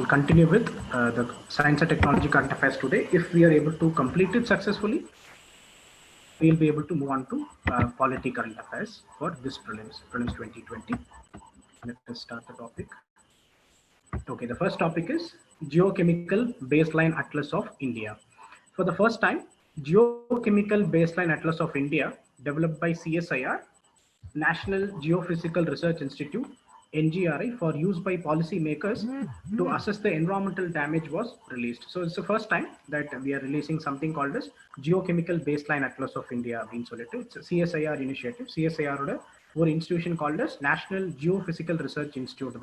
we'll continue with the science and technology current affairs today. If we are able to complete it successfully, we'll be able to move on to polity current affairs for this prelims 2020. Let us start the topic. Okay, the first topic is Geochemical Baseline Atlas of India. For the first time, Geochemical Baseline Atlas of India, developed by CSIR, National Geophysical Research Institute, NGRI, for use by policymakers to assess the environmental damage was released. So it's the first time that we are releasing something called as Geochemical Baseline Atlas of India. It's a CSIR initiative. CSIR or institution called as National Geophysical Research Institute.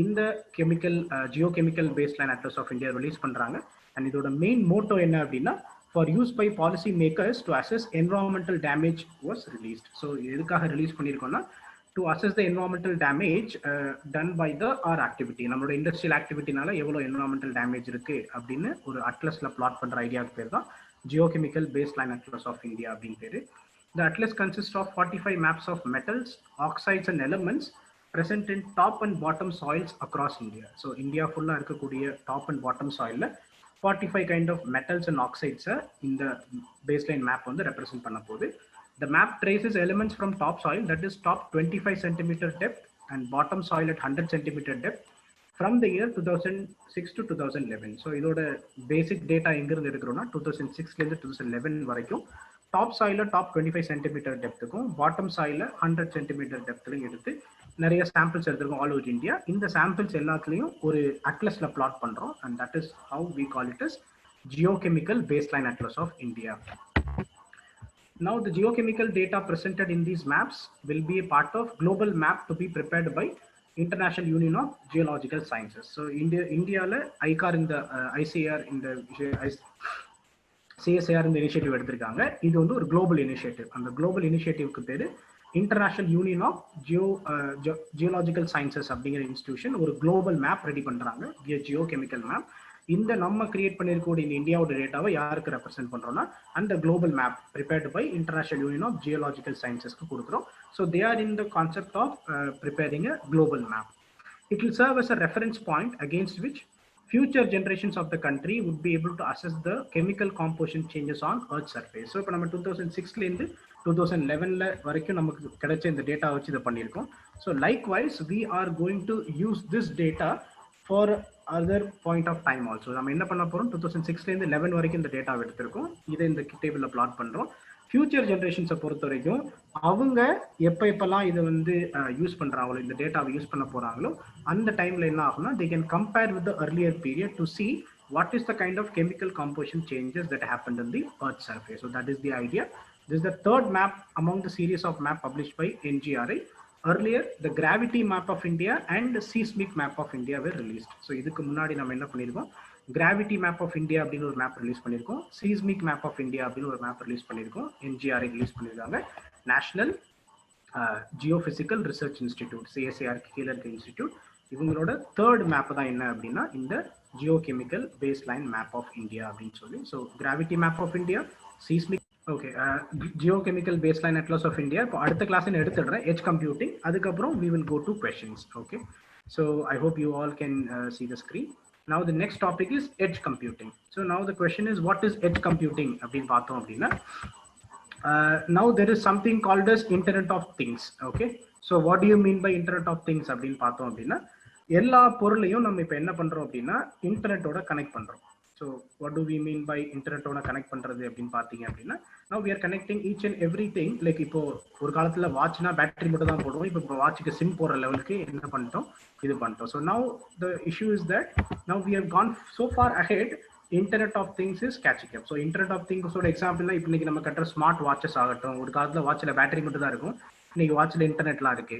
In the geochemical baseline atlas of India release பண்றாங்க and இதோட main motto என்ன அப்படின்னா for use by policy makers to assess environmental damage was released. So எதுக்காக release பண்ணிருக்கோம்னா to assess the environmental damage done by our activity, நம்மளோட industrial ஆக்டிவிட்டினால எவ்வளவு environmental damage இருக்கு அப்படின்னு ஒரு அட்லஸ்ல பிளாட் பண்ற ஐடியாக்கு பேர் தான் geochemical baseline atlas of India அப்படின்னு பேரு. The atlas consists of 45 maps of metals, oxides and elements present in top and bottom soils across India. So India full-ஆ இருக்கக்கூடிய top and bottom soil 45 kind of metals and oxides in the baseline map வந்து represent பண்ண போகுது. The map traces elements from top soil, that is top 25 centimeter depth and bottom soil at 100 centimeter depth from the year 2006 to 2011. So இதோட basic data எங்கிருந்து எடுக்கிறோம்னா 2006 ல இருந்து 2011 வரைக்கும் top சாயில top 25 centimetre டெப்த்துக்கும் பாட்டம் சாயில 100 சென்டிமீட்டர் டெப்த்லையும் எடுத்து நிறைய சாம்பிள்ஸ் எடுத்திருக்கோம் ஆல் ஓவர் இந்தியா. இந்த சாம்பிள்ஸ் எல்லாத்துலேயும் ஒரு அட்லஸ்ல பிளாட் பண்றோம் and that is how we call it as geochemical baseline atlas of India. Now the geochemical data presented in these maps will be a part of global map to be prepared by International Union of Geological Sciences. So இந்தியால eye care இந்த ICAR இந்த CSIR இந்த initiative எடுத்திருக்காங்க. இது வந்து ஒரு global initiative. அந்த global இனிஷியேட்டிவ்க்கு பேரு international union of geological sciences அப்படிங்கிற இன்ஸ்டிடியூஷன் ஒரு குளோபல் மேப் ரெடி பண்றாங்க, ஜியோ கெமிக்கல் மேப். இந்த நம்ம கிரியேட் பண்ணிருக்கக்கூடிய இந்த இந்தியாவோட டேட்டாவை யாருக்கு ரெப்ரசென்ட் பண்றோம்னா அந்த global map prepared by international union of geological சயின்சஸ்க்கு கொடுக்குறோம். So they are in the concept of preparing a global map. It will serve as a reference point against which future generations of the country would be able to assess the chemical composition changes on Earth surface. So, இப்போ நம்ம 2006 இருந்து 2011 வரைக்கும் நமக்கு கிடைச்ச இந்த data வச்சு இதை பண்ணியிருக்கோம். So, likewise, we are going to use this data for other point of time also. நம்ம என்ன பண்ண போறோம், 2006 இருந்து 11 வரைக்கும் இந்த டேட்டா எடுத்திருக்கோம். இதை இந்த டேபிள்ல பிளாட் பண்றோம். ஃபியூச்சர் ஜென்ரேஷன்ஸை பொறுத்த வரைக்கும் அவங்க எப்பெல்லாம் இதை வந்து யூஸ் பண்றாங்களோ, இந்த டேட்டாவை யூஸ் பண்ண போறாங்களோ, அந்த டைம்ல என்ன ஆகும்னா they can compare with the earlier period to see what is the kind of chemical composition changes that happened in the Earth surface. So that is the idea. This is the third map among the series of map published by NGRI. Earlier, the gravity map of India and the seismic map of India were released. So இதுக்கு முன்னாடி நம்ம என்ன பண்ணிருக்கோம், gravity map of India அப்படின்னு ஒரு map release பண்ணியிருக்கோம், seismic map of India அப்படின்னு ஒரு மேப் ரிலீஸ் பண்ணியிருக்கோம், NGRI ரிலீஸ் பண்ணியிருக்காங்க. National geophysical research institute, CSIR கீழே இருக்க இன்ஸ்டிடியூட், இவங்களோட தேர்ட் மேப் தான் என்ன அப்படின்னா இந்த geochemical baseline map of India அப்படின்னு சொல்லி. So gravity map of India, seismic, okay, geochemical baseline atlas of India. இப்போ அடுத்த கிளாஸ் எடுத்துடுறேன் எட்ஜ் கம்ப்யூட்டிங், அதுக்கப்புறம் we will go to questions. Okay, so I hope you all can see the screen. Now the next topic is edge computing. So now the question is, what is edge computing அப்படின்னு பார்த்தோம் அப்படின்னா, now there is something called as Internet of Things. Okay, so what do you mean by Internet of Things அப்படின்னு பார்த்தோம் அப்படின்னா, எல்லா பொருளையும் நம்ம இப்போ என்ன பண்றோம் அப்படின்னா இன்டர்நெட்டோட கனெக்ட் பண்றோம். So what do we mean by இன்டர்நெட்டோட கனெக்ட் பண்றது அப்படின்னு பார்த்தீங்க அப்படின்னா, now we are connecting each and everything. Like இப்போ ஒரு காலத்துல வாட்ச்னா பேட்டரி மட்டும் தான் போடுவோம், இப்போ வாட்சுக்கு சிம் போடுற லெவலுக்கு என்ன பண்ணிட்டோம், இது பண்ணிட்டோம். So now the issue is that now we have gone so far ahead, Internet of Things is catching up. So Internet of Things ஓட எக்ஸாம்பிள்னா இப்போ இன்னைக்கு நம்ம கட்டுற ஸ்மார்ட் வாட்சஸ் ஆகட்டும், ஒரு காலத்துல வாட்ச்ல பேட்டரி மட்டும் தான் இருக்கும், இன்னைக்கு வாட்ச்ல இன்டர்நெட்லாம் இருக்கு.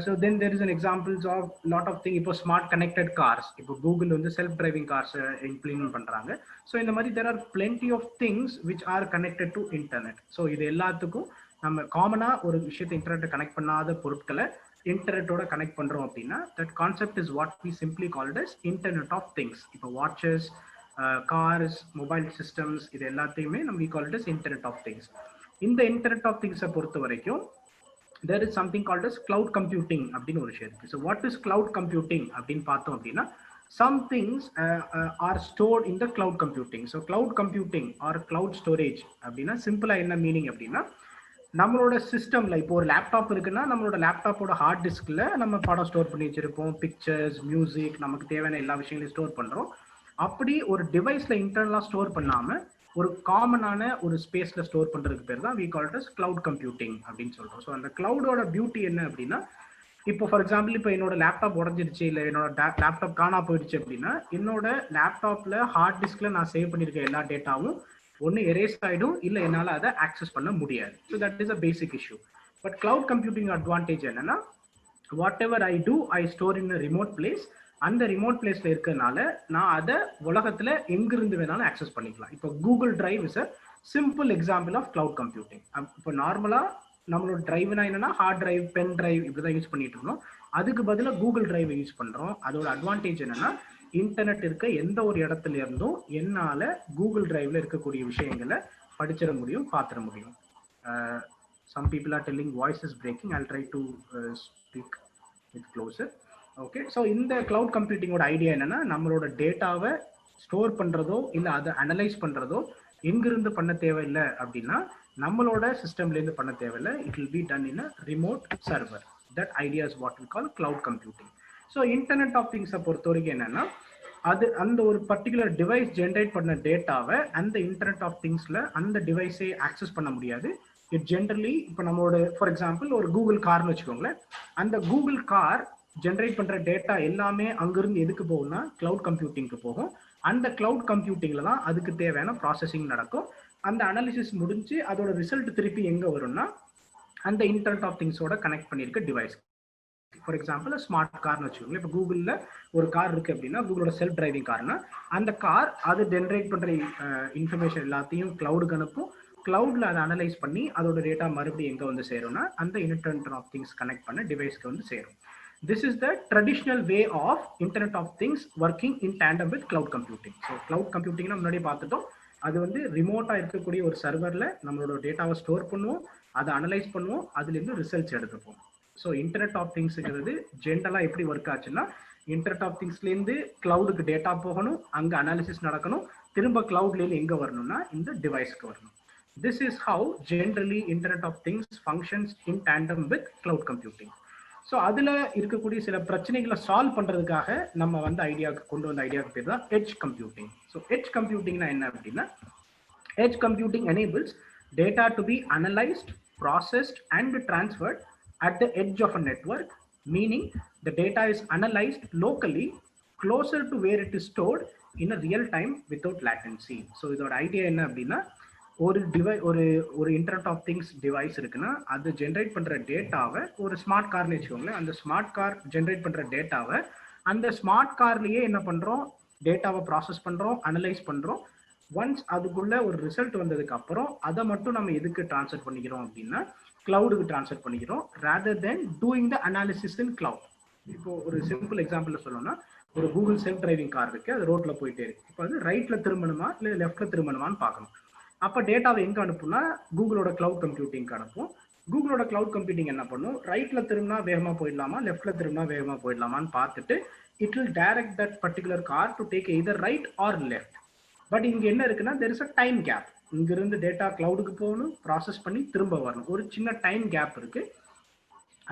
So then there is an examples of lot of things. இப்போ smart connected cars, இப்போ Google வந்து self driving cars implement பண்றாங்க. So இந்த மாதிரி there are plenty of things which are connected to internet. So இது எல்லாத்துக்கும் நம்ம காமனா ஒரு விஷயத்தை இன்டர்நெட் கனெக்ட் பண்ணாத பொருட்களை இன்டர்நெட்டோட கனெக்ட் பண்றோம் அப்படின்னா that concept is what we simply called as Internet of Things. இப்போ watches, cars, mobile systems, இது எல்லாத்தையுமே நம்ம we call it as Internet of Things. இந்த Internet of Things பொறுத்த வரைக்கும் there is something called as cloud computing அப்படின்னு ஒரு விஷயம் இருக்கு. So what is cloud computing அப்படின்னு பார்த்தோம் அப்படின்னா, some things are stored in the cloud computing. So cloud computing or cloud storage அப்படின்னா சிம்பிளா என்ன மீனிங் அப்படின்னா, நம்மளோட சிஸ்டம்ல இப்போ ஒரு லேப்டாப் இருக்குன்னா நம்மளோட லேப்டாப்போட ஹார்ட் டிஸ்க்ல நம்ம படம் ஸ்டோர் பண்ணி வச்சிருப்போம், பிக்சர்ஸ், மியூசிக், நமக்கு தேவையான எல்லா விஷயங்களையும் ஸ்டோர் பண்றோம். அப்படி ஒரு டிவைஸ்ல இன்டர்னலா ஸ்டோர் பண்ணாம ஒரு காமனான ஒரு ஸ்பேஸ்ல ஸ்டோர் பண்றதுக்கு பேர் தான் we call it as cloud computing அப்படின்னு சொல்றோம். ஸோ அந்த கிளவுடோட பியூட்டி என்ன அப்படின்னா, இப்போ ஃபார் எக்ஸாம்பிள் இப்போ என்னோட லேப்டாப் உடஞ்சிருச்சு இல்லை என்னோட லேப்டாப் காணா போயிடுச்சு அப்படின்னா, என்னோட லேப்டாப்ல ஹார்ட் டிஸ்க்ல நான் சேவ் பண்ணியிருக்க எல்லா டேட்டாவும் ஒன்று எரேஸ் ஆகிடும், இல்லை என்னால் அதை ஆக்சஸ் பண்ண முடியாது. So that is a basic issue. But cloud computing advantage என்னன்னா, whatever I do I store in remote place. அந்த ரிமோட் பிளேஸ்ல இருக்கிறதுனால நான் அதை உலகத்துல எங்கிருந்து வேணாலும் ஆக்சஸ் பண்ணிக்கலாம். இப்போ Google drive is a simple example of cloud computing. இப்போ நார்மலா நம்மளோட டிரைவ்னா என்னன்னா ஹார்ட் டிரைவ், பென் டிரைவ் இப்படிதான் யூஸ் பண்ணிட்டு இருந்தோம். அதுக்கு பதிலாக கூகுள் டிரைவை யூஸ் பண்றோம். அதோட அட்வான்டேஜ் என்னன்னா, இன்டர்நெட் இருக்க எந்த ஒரு இடத்துல இருந்தும் என்னால கூகுள் டிரைவ்ல இருக்கக்கூடிய விஷயங்களை படிச்சிட முடியும், பார்த்துட முடியும். Some people are telling voice is breaking. I'll try to speak with closer. Okay, so இந்த cloud computing ஓட ஐடியா என்னன்னா, நம்மளோட டேட்டாவை ஸ்டோர் பண்றதோ இல்ல அதை அனலைஸ் பண்றதோ எங்கிருந்து பண்ண தேவையில்லை அப்படின்னா நம்மளோட சிஸ்டம்ல இருந்து பண்ண தேவையில்லை. It will be done in a remote server. That idea is what we call cloud computing. So internet of திங்ஸை பொறுத்த வரைக்கும் என்னன்னா, அது அந்த ஒரு பர்டிகுலர் டிவைஸ் ஜென்ரேட் பண்ண டேட்டாவை அந்த இன்டர்நெட் ஆஃப் திங்ஸ்ல அந்த டிவைஸை ஆக்சஸ் பண்ண முடியாது. இட் ஜென்ரலி இப்போ நம்மளோட ஃபார் எக்ஸாம்பிள் ஒரு கூகுள் கார்னு வச்சுக்கோங்களேன். அந்த கூகுள் கார் ஜென்ரேட் பண்ற டேட்டா எல்லாமே அங்கிருந்து எதுக்கு போகும்னா கிளவுட் கம்ப்யூட்டிங்க்கு போகும். அந்த கிளவுட் கம்ப்யூட்டிங்ல தான் அதுக்கு தேவையான ப்ராசஸிங் நடக்கும். அந்த அனாலிசிஸ் முடிஞ்சு அதோட ரிசல்ட் திருப்பி எங்க வரும்னா அந்த இன்டர்நெட் ஆஃப் திங்ஸோட கனெக்ட் பண்ணியிருக்க டிவைஸ். ஃபார் எக்ஸாம்பிள் ஸ்மார்ட் கார்னு வச்சுக்கோங்களேன். இப்போ கூகுளில் ஒரு கார் இருக்கு அப்படின்னா, கூகுளோட செல்ஃப் டிரைவிங் கார்னா அந்த கார் அது ஜென்ரேட் பண்ற இன்ஃபர்மேஷன் எல்லாத்தையும் கிளவுடுக்கு அனுப்பும். கிளவுட்ல அதை அனலைஸ் பண்ணி அதோட டேட்டா மறுபடியும் எங்க வந்து சேரும்னா அந்த இன்டர்நெட் ஆஃப் திங்ஸ் கனெக்ட் பண்ண டிவைஸ்க்கு வந்து சேரும். This is the traditional way of Internet of Things working in tandem with cloud computing. So cloud computing முன்னாடி பார்த்துட்டோம். அது வந்து ரிமோட்டா இருக்கக்கூடிய ஒரு சர்வர்ல நம்மளோட டேட்டாவை ஸ்டோர் பண்ணுவோம், அதை அனலைஸ் பண்ணுவோம், அதுல இருந்து ரிசல்ட்ஸ் எடுத்துப்போம். ஸோ இன்டர்நெட் ஆஃப் திங்ஸ்ங்கிறது ஜென்ரலா எப்படி ஒர்க் ஆச்சுன்னா, இன்டர்நெட் ஆஃப் திங்ஸ்ல இருந்து கிளவுடுக்கு டேட்டா போகணும், அங்க அனாலிசிஸ் நடக்கணும், திரும்ப கிளவுட்ல இருந்து எங்க வரணும்னா இந்த டிவைஸ்க்கு வரணும். This is how generally Internet of Things functions in tandem with cloud computing. So அதில் இருக்கக்கூடிய சில பிரச்சனைகளை சால்வ் பண்ணுறதுக்காக நம்ம வந்து ஐடியாவுக்கு கொண்டு வந்த ஐடியாவுக்கு பேர் தான் எட்ஜ் கம்ப்யூட்டிங். ஸோ எட்ஜ் கம்ப்யூட்டிங்னா என்ன அப்படின்னா, edge computing enables data to be analysed, processed and transferred at the edge of a network, meaning the data is analyzed locally closer to where it is stored in a real time without latency. So இதோட idea என்ன அப்படின்னா, ஒரு ஒரு internet of things device இருக்குன்னா அது generate பண்ற டேட்டாவை ஒரு ஸ்மார்ட் கார்னு வச்சுக்கோங்களேன். அந்த ஸ்மார்ட் கார் ஜென்ரேட் பண்ற டேட்டாவை அந்த ஸ்மார்ட் கார்லயே என்ன பண்றோம், டேட்டாவை ப்ராசஸ் பண்றோம், அனலைஸ் பண்றோம். ஒன்ஸ் அதுக்குள்ள ஒரு ரிசல்ட் வந்ததுக்கு அப்புறம் அதை மட்டும் நம்ம எதுக்கு ட்ரான்ஸ்ஃபர் பண்ணிக்கிறோம் அப்படின்னா கிளவுடுக்கு ட்ரான்ஸ்ஃபர் பண்ணிக்கிறோம், rather than doing the analysis in cloud. இப்போ ஒரு சிம்பிள் எக்ஸாம்பிள் சொல்லணும்னா, ஒரு கூகுள் செல்ஃப் டிரைவிங் கார் இருக்கு, அது ரோட்ல போயிட்டே இருக்கு. இப்போ அது ரைட்ல திரும்பணுமா இல்லை லெஃப்ட்ல திரும்பணுமான்னு பார்க்கணும். அப்போ டேட்டாவை எங்க அனுப்புனா கூகுளோட கிளவுட் கம்ப்யூட்டிங்க்கு அனுப்பும். கூகுளோட கிளவுட் கம்ப்யூட்டிங் என்ன பண்ணும், ரைட்ல திரும்பினா வேகமா போயிடலாமா, லெஃப்ட்ல திரும்பினா வேகமா போயிடலாமான்னு பார்த்துட்டு it will direct that particular car to take either right or left. But இங்க என்ன இருக்குன்னா, there is a time gap. இங்கிருந்து டேட்டா கிளவுடுக்கு போகணும், ப்ராசஸ் பண்ணி திரும்ப வரணும், ஒரு சின்ன டைம் கேப் இருக்கு.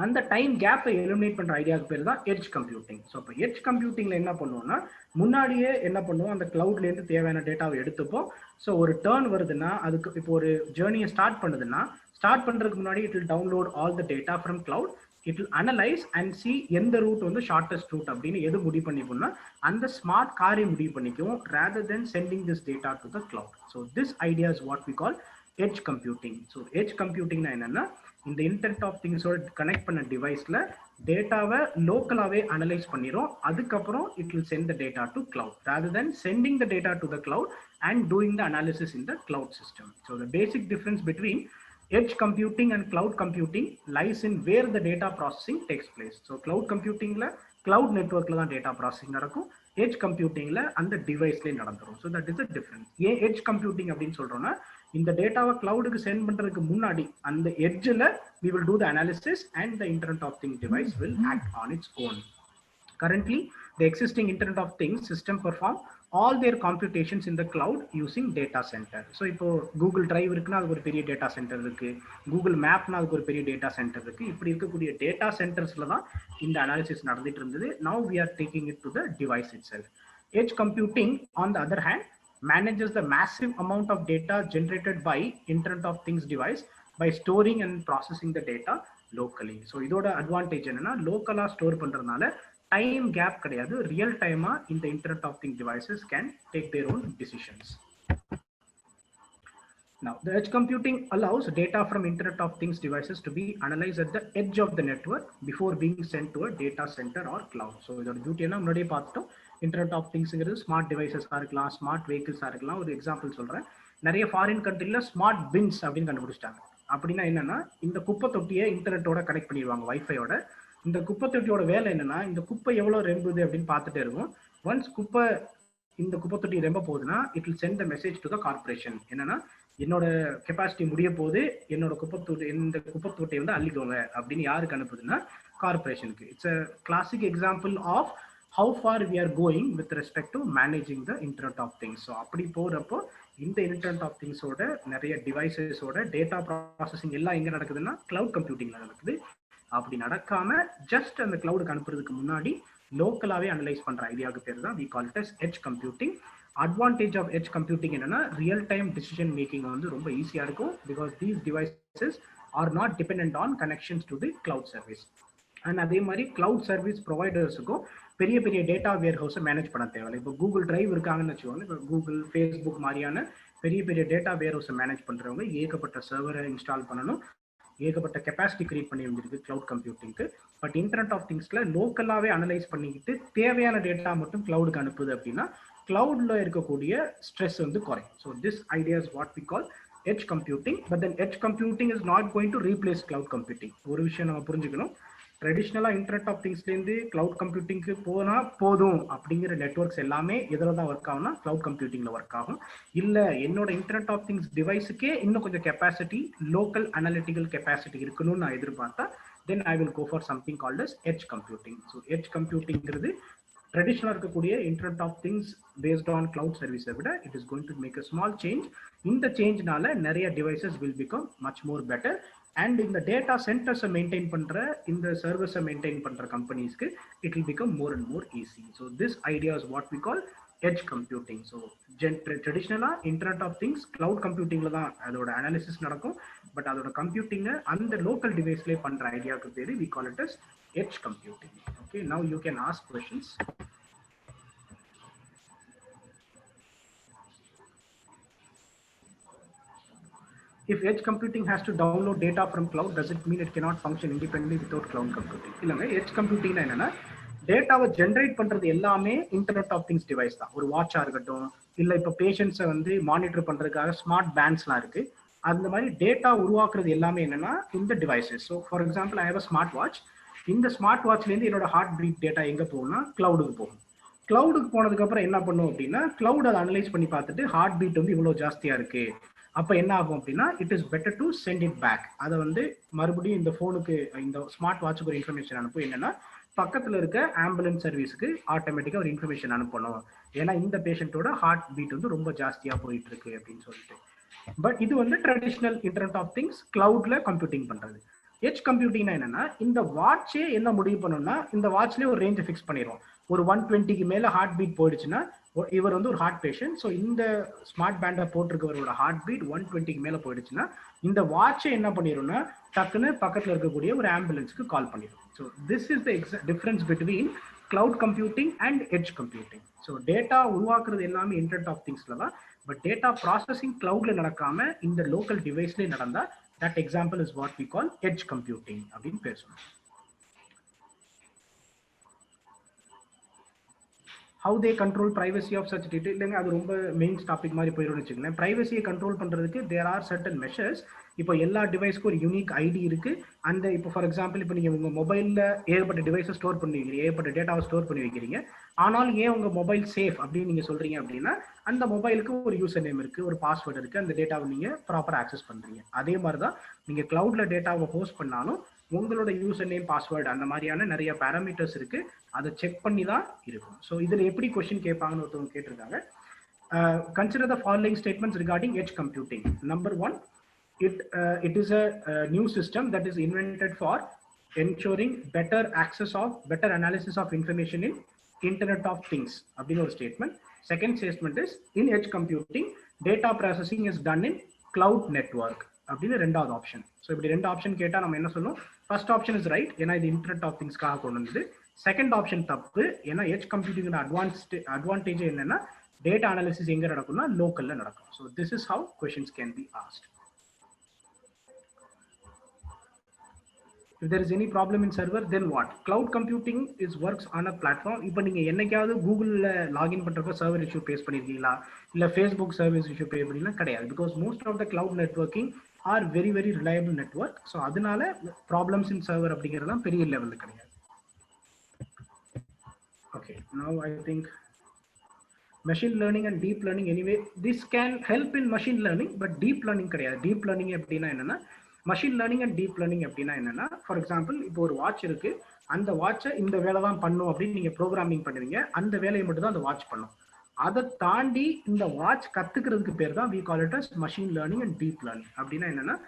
அந்த டைம் கேப்பை எலிமினேட் பண்ற ஐடியாவுக்கு பேர் தான் எட்ஜ் கம்ப்யூட்டிங். ஸோ இப்போ எட்ஜ் கம்ப்யூட்டிங்ல என்ன பண்ணுவோம்னா, முன்னாடியே என்ன பண்ணுவோம், அந்த கிளவுட்ல இருந்து தேவையான டேட்டாவை எடுத்துப்போம். ஸோ ஒரு டர்ன் வருதுன்னா, அதுக்கு இப்போ ஒரு ஜேர்னியை ஸ்டார்ட் பண்ணுதுன்னா, ஸ்டார்ட் பண்றதுக்கு முன்னாடி it will download all the data from cloud. It will analyze and see எந்த ரூட் வந்து ஷார்ட்டஸ்ட் ரூட் அப்படின்னு எது முடிவு பண்ணிக்கணும்னா அந்த ஸ்மார்ட் காரை முடிவு பண்ணிக்கும், rather than sending this data to the cloud. So this idea is what we call edge computing. So edge computing னா என்னன்னா, இந்த இன்டர்நெட் ஆஃப் திங்ஸோட கனெக்ட் பண்ண டிவைஸ்ல டேட்டாவை லோக்கலாவே அனலைஸ் பண்ணிரும், அதுக்கப்புறம் it will send the data to cloud, rather than sending the data to the cloud and doing the analysis in the cloud system. So the basic difference between edge computing and cloud computing lies in where the data processing takes place. So cloud computing la cloud network la data processing nadakum, edge computing la and the device la nadandrum. So that is the difference. Ye edge computing appdin solrona, இந்த டேட்டாவை கிளவுடுக்கு send பண்றதுக்கு முன்னாடி அந்த எட்ஜ்ல we will do the analysis and the internet of things device will act on its own. Currently the existing Internet of Things system perform all their computations in the cloud using data center. So இப்போ Google Drive இருக்குன்னா அதுக்கு ஒரு பெரிய data centre இருக்கு, Google Mapனா அதுக்கு ஒரு பெரிய data centre இருக்கு. இப்படி இருக்கக்கூடிய டேட்டா சென்டர்ஸ்ல தான் இந்த அனாலிசிஸ் நடந்துட்டு இருந்தது. Now we are taking it to the device itself. Edge computing, on the other hand, manages the massive amount of data generated by Internet of Things device by storing and processing the data locally. So இதோட advantage என்னன்னா லோக்கலா store பண்றதுனால time gap கிடையாது, real டைமா இந்த internet of things devices can take their own decisions. Now, the edge computing allows data from Internet of Things devices to be analyzed at the edge of the network before being sent to a data center or cloud. So, இதோட beauty என்ன முன்னாடியே பார்த்துட்டோம். Internet of திங்ஸ்ங்கிறது smart டிவைசஸாக இருக்கலாம், smart வெஹிக்கிள்ஸாக இருக்கலாம். ஒரு example சொல்கிறேன், நிறைய foreign கண்ட்ரியில் ஸ்மார்ட் பின்ஸ் அப்படின்னு கண்டுபிடிச்சிட்டாங்க. அப்படின்னா என்னன்னா, இந்த குப்பை தொட்டியை இன்டர்நெட்டோட கனெக்ட் பண்ணிடுவாங்க வைஃபையோட. இந்த குப்பை தொட்டியோட வேலை என்னன்னா, இந்த குப்பை எவ்வளோ ரெம்புது அப்படின்னு பார்த்துட்டே இருக்கும். ஒன்ஸ் இந்த குப்பை தொட்டி ரெம்ப போகுதுன்னா it will send the message to the corporation. என்னன்னா, என்னோட கெப்பாசிட்டி முடிய போது, என்னோட இந்த குப்பை தொட்டியை வந்து அள்ளிக்கோங்க அப்படின்னு யாருக்கு அனுப்புதுன்னா கார்பரேஷனுக்கு. It's a classic example of how far we are going with respect to managing the internet of things. So அப்படி போகிறப்போ இந்த இன்டர்நெட் ஆஃப் திங்ஸோட நிறைய டிவைசஸோட டேட்டா ப்ராசஸிங் எல்லாம் எங்கே நடக்குதுன்னா கிளவுட் கம்ப்யூட்டிங்ல நடக்குது. அப்படி நடக்காம ஜஸ்ட் அந்த கிளவுடுக்கு அனுப்புறதுக்கு முன்னாடி லோக்கலாவே அனலைஸ் பண்ற ஐடியாவுக்கு பேர் தான் we call it as edge computing. Advantage of edge computing என்னன்னா ரியல் டைம் டிசிஷன் மேக்கிங் வந்து ரொம்ப ஈஸியா இருக்கும், because these devices are not dependent on connections to the cloud service. And அதே மாதிரி கிளவுட் சர்வீஸ் ப்ரொவைடர்ஸுக்கும் பெரிய பெரிய டேட்டா வேர் ஹவுஸை மேனேஜ் பண்ண தேவையில்லை. இப்போ கூகுள் டிரைவ் இருக்காங்கன்னு வச்சுக்கோங்க, இப்போ கூகுள், ஃபேஸ்புக் மாதிரியான பெரிய பெரிய டேட்டா வேர் ஹவுஸை மேனேஜ் பண்றவங்க ஏகப்பட்ட சர்வரை இன்ஸ்டால் பண்ணணும், ஏகப்பட்ட கெப்பாசிட்டி கிரியேட் பண்ணி வந்துருக்கு கிளவுட் கம்ப்யூட்டிங்க்கு. பட் இன்டர்நெட் ஆஃப் திங்ஸ்ல லோக்கலாவே அனலைஸ் பண்ணிக்கிட்டு தேவையான டேட்டா மட்டும் கிளவுடுக்கு அனுப்புது அப்படின்னா கிளவுட்ல இருக்கக்கூடிய ஸ்ட்ரெஸ் வந்து குறையும். So this idea is what we call edge computing. But then edge computing is not going to replace cloud computing. ஒரு விஷயம் நம்ம புரிஞ்சுக்கணும், ட்ரெடிஷ்னலாக இன்டர்நெட் ஆஃப் திங்ஸ்லேருந்து கிளவுட் கம்ப்யூட்டிங்க்கு போனால் போதும் அப்படிங்கிற நெட்ஒர்க்ஸ் எல்லாமே இதில் தான் ஒர்க் ஆகும்னா கிளவுட் கம்ப்யூட்டிங்கில் ஒர்க் ஆகும். இல்லை என்னோட இன்டர்நெட் ஆஃப் திங்ஸ் டிவைஸுக்கே இன்னும் கொஞ்சம் கெப்பாசிட்டி, லோக்கல் அனாலிட்டிக்கல் கெப்பாசிட்டி இருக்கணும்னு நான் எதிர்பார்த்தா then I will go for something called as edge computing. So edge கம்ப்யூட்டிங்கிறது ட்ரெடிஷ்னலாக இருக்கக்கூடிய internet of things based on cloud சர்வீஸை விட it is going to make a small change. இந்த சேஞ்ச்னால நிறைய devices will become much more better. And இந்த data சென்டர்ஸை மெயின்டைன் பண்ணுற, இந்த சர்வீஸை மெயின்டைன் பண்ணுற கம்பெனிஸ்க்கு it will become more and more easy. So this idea is what we call edge computing. So ட்ரெடிஷ்னலாக இன்டர்நெட் ஆஃப் திங்ஸ் கிளவுட் கம்ப்யூட்டிங்கில் தான் அதோட அனாலிசிஸ் நடக்கும். பட் அதோட கம்ப்யூட்டிங்கை அந்த லோக்கல் டிவைஸ்லேயே பண்ணுற ஐடியாவுக்கு பேர் we call it as edge computing. Okay, now you can ask questions. If edge computing has to download data from cloud, does it mean it cannot function independently without cloud computing? இல்லங்க, edge computing என்னன்னா டேட்டாவை generate பண்றது எல்லாமே internet of things device தான். ஒரு வாட்சா இருக்கட்டும், இல்லை இப்போ பேஷண்ட்ஸை வந்து மானிட்டர் பண்றதுக்காக ஸ்மார்ட் பேண்ட்ஸ்லாம் இருக்கு. அந்த மாதிரி டேட்டா உருவாக்குறது எல்லாமே என்னன்னா இந்த devices. So for example I have a smart watch. இந்த ஸ்மார்ட் வாட்ச்லேருந்து என்னோட ஹார்ட் பீட் டேட்டா எங்கே போகும்னா கிளவுடுக்கு போகும். கிளவுடுக்கு போனதுக்கப்புறம் என்ன பண்ணும் அப்படின்னா கிளவுட் அதை அனலைஸ் பண்ணி பார்த்துட்டு ஹார்ட் பீட் வந்து இவ்வளோ ஜாஸ்தியாக இருக்கு, அப்போ என்ன ஆகும் அப்படின்னா it is better to send it back. அதை வந்து மறுபடியும் இந்த ஃபோனுக்கு, இந்த ஸ்மார்ட் வாட்சுக்கு ஒரு இன்ஃபர்மேஷன் அனுப்பும். என்னன்னா பக்கத்தில் இருக்க ஆம்புலன்ஸ் சர்வீஸுக்கு ஆட்டோமேட்டிக்காக ஒரு இன்ஃபர்மேஷன் அனுப்பணும், ஏன்னா இந்த பேஷண்ட்டோட ஹார்ட் பீட் வந்து ரொம்ப ஜாஸ்தியாக போயிட்டு இருக்கு அப்படின்னு சொல்லிட்டு. பட் இது வந்து ட்ரெடிஷ்னல் இன்டர்நெட் ஆஃப் திங்ஸ் கிளவுட்ல கம்ப்யூட்டிங் பண்றது. எட்ஜ் கம்ப்யூட்டிங்னா என்னன்னா இந்த வாட்சே என்ன முடிவு பண்ணணும்னா இந்த வாட்ச்லேயே ஒரு ரேஞ்சை ஃபிக்ஸ் பண்ணிடுவோம். ஒரு 120க்கு மேலே ஹார்ட் பீட் போயிடுச்சுன்னா இவர் வந்து ஒரு ஹார்ட் பேஷண்ட். ஸோ இந்த ஸ்மார்ட் பேண்டை போட்டிருக்கவரோட ஹார்ட் பீட் 120க்கு மேலே போயிடுச்சுன்னா இந்த வாட்சை என்ன பண்ணிடும்னா டக்குன்னு பக்கத்தில் இருக்கக்கூடிய ஒரு ஆம்புலன்ஸ்க்கு கால் பண்ணிடும். So this is the difference between cloud computing and edge computing. So data உருவாக்குறது எல்லாமே இன்டர்நெட் ஆஃப் திங்ஸ்ல தான். பட் டேட்டா ப்ராசஸிங் கிளவுட்ல நடக்காம இந்த லோக்கல் டிவைஸ்லேயே நடந்தா that example is what we call edge computing அப்படின்னு பேசுவோம். how they control privacy of such data இல்லைங்க, அது ரொம்ப மெயின்ஸ் டாபிக் மாதிரி போயிடும்னு வச்சுக்கோங்களேன். ப்ரைவசியை கண்ட்ரோல் பண்ணுறதுக்கு தேர் ஆர் சர்டன் மெஷர்ஸ். இப்போ எல்லா டிவைஸ்க்கும் ஒரு யூனிக் ஐடி இருக்கு. அந்த இப்போ ஃபார் எக்ஸாம்பிள் இப்போ நீங்கள் உங்கள் மொபைலில் ஏகப்பட்ட டிவைஸை ஸ்டோர் பண்ணி வைக்கிறீங்க, ஏகப்பட்ட டேட்டாவை ஸ்டோர் பண்ணி வைக்கிறீங்க. ஆனால் ஏன் உங்கள் மொபைல் சேஃப் அப்படின்னு நீங்கள் சொல்கிறீங்க அப்படின்னா அந்த மொபைலுக்கு ஒரு யூசர் நேம் இருக்குது, ஒரு பாஸ்வேர்டு இருக்குது, அந்த டேட்டாவை நீங்கள் ப்ராப்பராக ஆக்சஸ் பண்ணுறீங்க. அதே மாதிரி தான் நீங்கள் க்ளவுடில் டேட்டாவை ஹோஸ்ட் பண்ணாலும் உங்களோட யூசர் நேம் பாஸ்வேர்டு அந்த மாதிரியான நிறைய பேராமீட்டர்ஸ் இருக்கு, அதை செக் பண்ணி தான் இருக்கும். ஸோ இதில் எப்படி கொஸ்டின் கேட்பாங்கன்னு ஒருத்தவங்க கேட்டிருக்காங்க. Consider the following statements regarding edge computing. Number one, it is a new system that is invented for ensuring better analysis of information in Internet of Things. Abdin or statement. Second statement is, in edge computing, data processing is done in cloud network. Abdin rendavathu option. So இப்படி ரெண்டு option கேட்டா நம்ம என்ன சொல்லணும்? First option is right, ஏன்னா இது internet of திங்ஸ்க்காக கொண்டு வந்தது. செகண்ட் ஆப்ஷன் தப்பு, ஏன்னா எட்ஜ் கம்ப்யூட்டிங்கோட அட்வான்டேஜ் என்னன்னா data analysis எங்க நடக்கும்னா லோக்கல்ல நடக்கும். So this is how questions can be asked. If there is any problem in server, then what? Cloud computing works on a platform. இப்போ நீங்க என்னைக்காவது கூகுள்ல லாகின் பண்றப்ப சர்வர் இஷ்யூ ஃபேஸ் பண்ணிருக்கீங்களா, இல்ல ஃபேஸ்புக் சர்வீஸ் இஷ்யூ ஃபேஸ் பண்ணீங்களா? கிடையாது. Because most of the cloud networking are very very reliable network. So அதனால ப்ராப்ளம்ஸ் இன் சர்வர் அப்படிங்கிறதுலாம் பெரிய லெவலில் கிடையாது. Okay, now I think machine learning and deep learning, anyway this can help in machine learning, but deep learning கிடையாது. deep learning எப்படின்னா என்னன்னா, machine learning and deep learning எப்படின்னா என்னன்னா, ஃபார் எக்ஸாம்பிள் இப்போ ஒரு வாட்ச் இருக்கு, அந்த வாட்சை இந்த வேலை தான் பண்ணும் அப்படின்னு நீங்க ப்ரோக்ராமிங் பண்ணுவீங்க, அந்த வேலையை மட்டும் தான் அந்த வாட்ச் பண்ணும். அதை தாண்டி இந்த வாட்ச் கத்துக்கிறதுக்கு பேர் தான் we call it as machine learning and deep learning. அப்படின்னா என்னன்னா,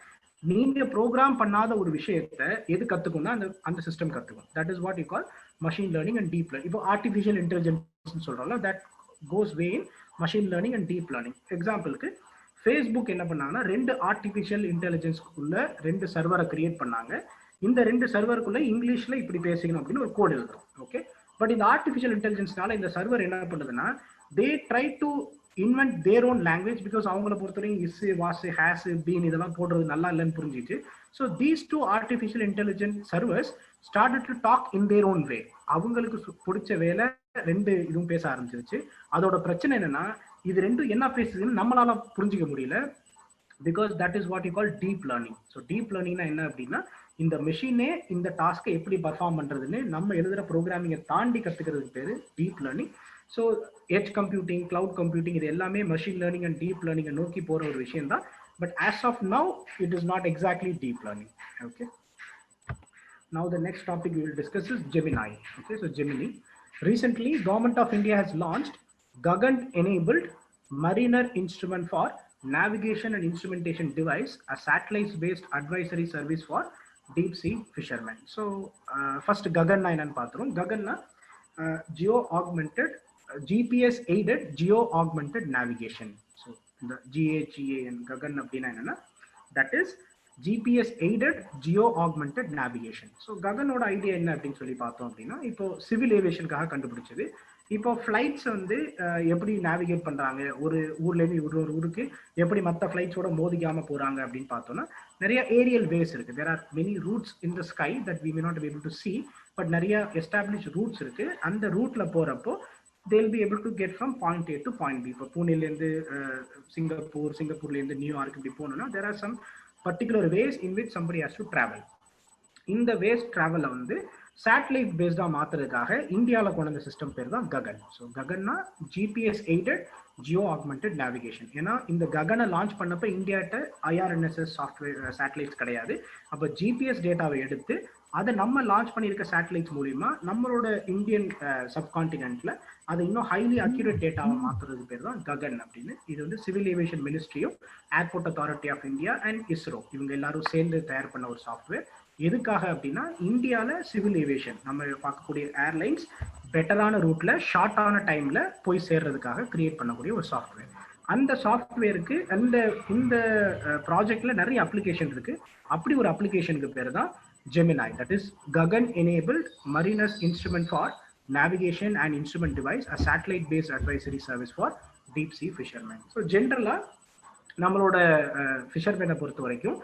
நீங்க ப்ரோக்ராம் பண்ணாத ஒரு விஷயத்தை எது கத்துக்கும்னா அந்த சிஸ்டம் கத்துக்கும். That is what you call machine learning and deep learning. இப்போ ஆர்டிஃபிஷியல் இன்டெலிஜென்ஸ் சொல்றோம்ல, that goes way in machine learning and deep learning. எக்ஸாம்பிளுக்கு Facebook என்ன பண்ணாங்கன்னா, ரெண்டு ஆர்டிஃபிஷியல் இன்டெலிஜென்ஸ்க்குள்ள ரெண்டு சர்வரை கிரியேட் பண்ணாங்க. இந்த ரெண்டு சர்வருக்குள்ள இங்கிலீஷ்ல இப்படி பேசிக்கணும் அப்படின்னு ஒரு கோட் எழுதுறோம். ஓகே, பட் இந்த ஆர்டிஃபிஷியல் இன்டெலிஜென்ஸ்னால இந்த சர்வர் என்ன பண்ணுதுன்னா, they try to invent their own language. Because அவங்கள பொறுத்தவரைக்கும் இஸ், வாஸ், ஹேஸ், பீன் இதெல்லாம் போடுறது நல்லா இல்லைன்னு புரிஞ்சிச்சு. So these two artificial intelligence servers started to talk in their own way. அவங்களுக்கு பிடிச்ச வேலை ரெண்டு இதுவும் பேச ஆரம்பிச்சிருச்சு. அதோட பிரச்சனை என்னன்னா, இது ரெண்டும் என்ன பேசுதுன்னு நம்மளால புரிஞ்சிக்க முடியல. Because that is what you call deep learning. So deep லேர்னிங்னா என்ன அப்படின்னா, இந்த மெஷினே இந்த டாஸ்க்கை எப்படி பர்ஃபார்ம் பண்றதுன்னு நம்ம எழுதுற ப்ரோக்ராமிங்கை தாண்டி கத்துக்கிறதுக்கு பேரு deep learning. So edge computing, cloud computing இது எல்லாமே மெஷின் லேர்னிங் அண்ட் டீப் லேர்னிங்கை நோக்கி போற ஒரு விஷயம் தான். But as of now it is not exactly deep learning. Okay, now the next topic we will discuss is Gemini. Okay, so Gemini. Recently, Government of India has launched Gagan-enabled Mariner instrument for navigation and instrumentation device, a satellite-based advisory service for deep sea fishermen. So, first Gagan na enna paatrom. Gagan na GPS aided geo augmented navigation. So the GAGAN Gagan appadina enna, that is GPS aided geo augmented navigation. So ககனோட idea என்ன அப்படின்னு சொல்லி பார்த்தோம் அப்படின்னா, இப்போ civil ஏவியேஷனுக்காக கண்டுபிடிச்சது. இப்போ flights வந்து எப்படி நேவிகேட் பண்றாங்க, ஒரு ஊர்ல இருந்து ஒரு ஊருக்கு எப்படி மற்ற ஃபிளைட்ஸோட மோதிக்காம போறாங்க அப்படின்னு பார்த்தோம்னா, நிறைய ஏரியல் வேஸ் இருக்கு. There are many routes in the sky that we may not be able to see, but நிறைய எஸ்டாப்ளிஷ் ரூட்ஸ் இருக்கு. அந்த ரூட்ல போறப்போ they'll be able to get from point A to point B. இப்போ பூனேலேருந்து சிங்கப்பூர்லேருந்து New York இப்படி போகணும்னா there are some particular ways in which somebody has to travel. இந்த ways டிராவலை வந்து சேட்டலைட் பேஸ்டா மாத்துறதுக்காக இந்தியாவில் கொண்ட சிஸ்டம் பேர் தான் ககன். ஸோ ககன்னா GPS aided geo augmented navigation. ஏன்னா இந்த ககனை லான்ச் பண்ணப்ப இந்தியாட்ட ஐஆர்என்எஸ்எஸ் சாஃப்ட்வேர் சேட்டலைட்ஸ் கிடையாது. அப்போ ஜிபிஎஸ் டேட்டாவை எடுத்து அதை நம்ம லான்ச் பண்ணியிருக்க சேட்டலைட்ஸ் மூலியமா நம்மளோட இந்தியன் சப்கான்டினென்ட்ல அதை இன்னும் ஹைலி அக்யூரேட் டேட்டாவை மாத்துறது பேர் தான் ககன் அப்படின்னு. இது வந்து சிவில் ஏவியேஷன் மினிஸ்ட்ரியும் airport authority of India and ISRO இவங்க எல்லாரும் சேர்ந்து தயார் பண்ண ஒரு சாஃப்ட்வேர். எதுக்காக அப்படின்னா, இந்தியாவில் சிவில் ஏவியேஷன் நம்ம பார்க்கக்கூடிய ஏர்லைன்ஸ் பெட்டரான ரூட்ல ஷார்ட்டான டைம்ல போய் சேர்றதுக்காக கிரியேட் பண்ணக்கூடிய ஒரு சாஃப்ட்வேர். அந்த சாஃப்ட்வேருக்கு இந்த ப்ராஜெக்ட்ல நிறைய அப்ளிகேஷன் இருக்கு. அப்படி ஒரு அப்ளிகேஷனுக்கு பேர் தான் Gemini, that is Gagan enabled Mariner's instrument for navigation and instrument device, a satellite based advisory service for deep sea fishermen. So generally நம்மளோட ஃபிஷர்மேனை பொறுத்த வரைக்கும்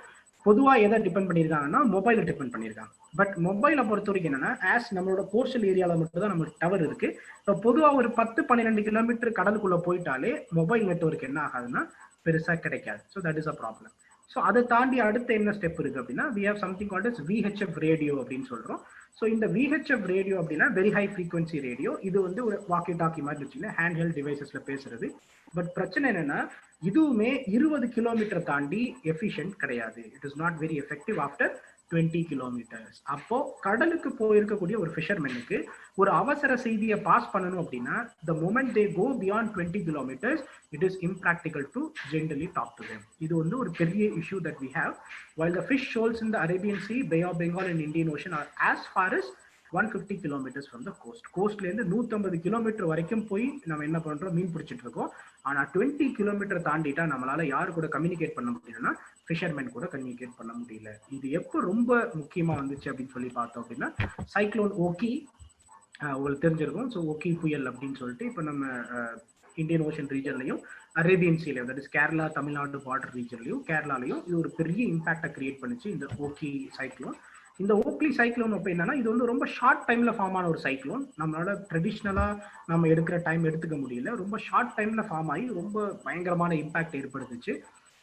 பொதுவாக எதை டிபெண்ட் பண்ணியிருக்காங்கன்னா மொபைலை டிபெண்ட் பண்ணியிருக்காங்க. பட் மொபைலை பொறுத்த வரைக்கும் என்னன்னா, ஆஸ் நம்மளோட கோஸ்டல் ஏரியாவில் மட்டும் தான் நம்மளுக்கு டவர் இருக்கு. இப்போ பொதுவாக ஒரு 10-12 கிலோமீட்டர் கடலுக்குள்ள போயிட்டாலே மொபைல் நெட்வொர்க் என்ன ஆகாதுன்னா பெருசாக கிடைக்காது. So that is a problem. So அதை தாண்டி அடுத்த என்ன ஸ்டெப் இருக்கு அப்படின்னா, we have something called as VHF radio அப்படின்னு சொல்றோம். ஸோ இந்த VHF ரேடியோ அப்படின்னா வெரி ஹை ஃப்ரீக்வன்சி ரேடியோ. இது வந்து ஒரு வாக்கி டாக்கி மாதிரி வச்சுன்னா ஹேண்ட் ஹெல்ட் டிவைசஸ்ல பேசுறது. பட் பிரச்சனை என்னன்னா, இதுவுமே 20 கிலோமீட்டர் தாண்டி எஃபிஷியன்ட் கிடையாது. It is not very effective after 20 kilometers. அப்போ கடலுக்கு போயிருக்கக்கூடிய ஒரு ஃபிஷர்மேனுக்கு ஒரு அவசர செய்தியை பாஸ் பண்ணணும் அப்படின்னா the moment they go beyond 20 kilometers it is impractical to generally talk to them. இது வந்து ஒரு பெரிய issue that we have. While the fish shoals in the Arabian Sea, Bay of Bengal and Indian Ocean are as far as 150 kilometers from the coast. கோஸ்ட்ல இருந்து 150 kilometre வரைக்கும் போய் நம்ம என்ன பண்றோம், மீன் பிடிச்சிட்டு இருக்கோம். ஆனா 20 கிலோமீட்டர் தாண்டிட்டா நம்மளால யாரு கூட கம்யூனிகேட் பண்ண முடியலன்னா ஃபிஷர்மேன் கூட கம்யூனிகேட் பண்ண முடியல. இது எப்போ ரொம்ப முக்கியமா வந்துச்சு அப்படின்னு சொல்லி பார்த்தோம் அப்படின்னா சைக்ளோன் ஓகி உங்களுக்கு தெரிஞ்சிருக்கும். ஸோ ஓகி புயல் அப்படின்னு சொல்லிட்டு இப்போ நம்ம இந்தியன் ஓஷன் ரீஜன்லையும் அரேபியன் சீலையும், that is Kerala Tamil Nadu border ரீஜன்லையும் கேரளாலையும் இது ஒரு பெரிய இம்பாக்டை கிரியேட் பண்ணிச்சு இந்த ஓகி சைக்ளோன். இந்த ஓக்லி சைக்ளோன் அப்போ என்னன்னா இது வந்து ரொம்ப ஷார்ட் டைம்ல ஃபார்ம் ஆன ஒரு சைக்ளோன். நம்மளால ட்ரெடிஷ்னலா நம்ம எடுக்கிற டைம் எடுத்துக்க முடியல. ரொம்ப ஷார்ட் டைம்ல ஃபார்ம் ஆகி ரொம்ப பயங்கரமான இம்பாக்ட் ஏற்படுத்துச்சு.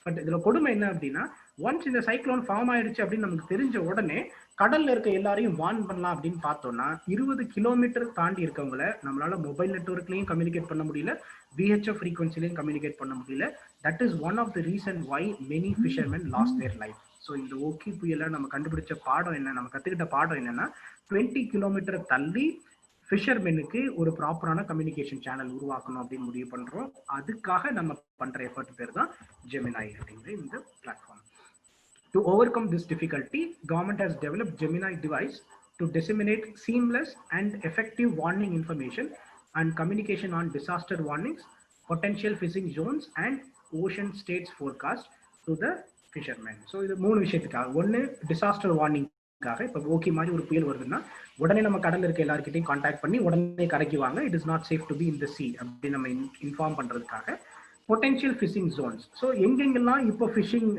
பட் இதுல கொடுமை என்ன அப்படின்னா ஒன்ஸ் இந்த சைக்ளோன் ஃபார்ம் ஆயிடுச்சு அப்படின்னு நமக்கு தெரிஞ்ச உடனே கடல்ல இருக்க எல்லாரையும் வார்ன் பண்ணலாம் அப்படின்னு பார்த்தோம்னா 20 கிலோமீட்டர் தாண்டி இருக்கவங்களை நம்மளால மொபைல் நெட்வொர்க்லையும் கம்யூனிகேட் பண்ண முடியல, VHF ஃப்ரீக்வன்சிலையும் கம்யூனிகேட் பண்ண முடியல. That is one of the reason why many fishermen lost their life. So இந்த ஓகி புயல நம்ம கண்டுபிடிச்ச பாடம் என்ன, நம்ம கத்துக்கிட்ட பாடம் என்னன்னா 20 கிலோமீட்டர் தள்ளி ஃபிஷர்மெனுக்கு ஒரு ப்ராப்பரான கம்யூனிகேஷன் சேனல் உருவாக்கணும் அப்படின்னு முடிவு பண்றோம். அதுக்காக நம்ம பண்ற எஃபர்ட் பேர் தான் ஜெமினாய் அப்படிங்கிற இந்த platform. To overcome this difficulty, government has developed Gemini device to disseminate seamless and effective warning information and communication on disaster warnings, potential fishing zones and ocean states forecast to the fishermen. So இது மூணு விஷயத்துக்காக. ஒன்று disaster வார்னிங்காக, இப்போ okay மாதிரி ஒரு புயல் வருதுன்னா உடனே நம்ம கடல்ல இருக்க எல்லாருக்கிட்டையும் கான்டாக்ட் பண்ணி உடனே கரைக்கு வாங்க, it is not safe to be in the C அப்படின்னு நம்ம இன்ஃபார்ம் பண்றதுக்காக. பொட்டென்ஷியல் ஃபிஷிங் ஜோன்ஸ், ஸோ எங்கெங்கெல்லாம் இப்போ ஃபிஷிங்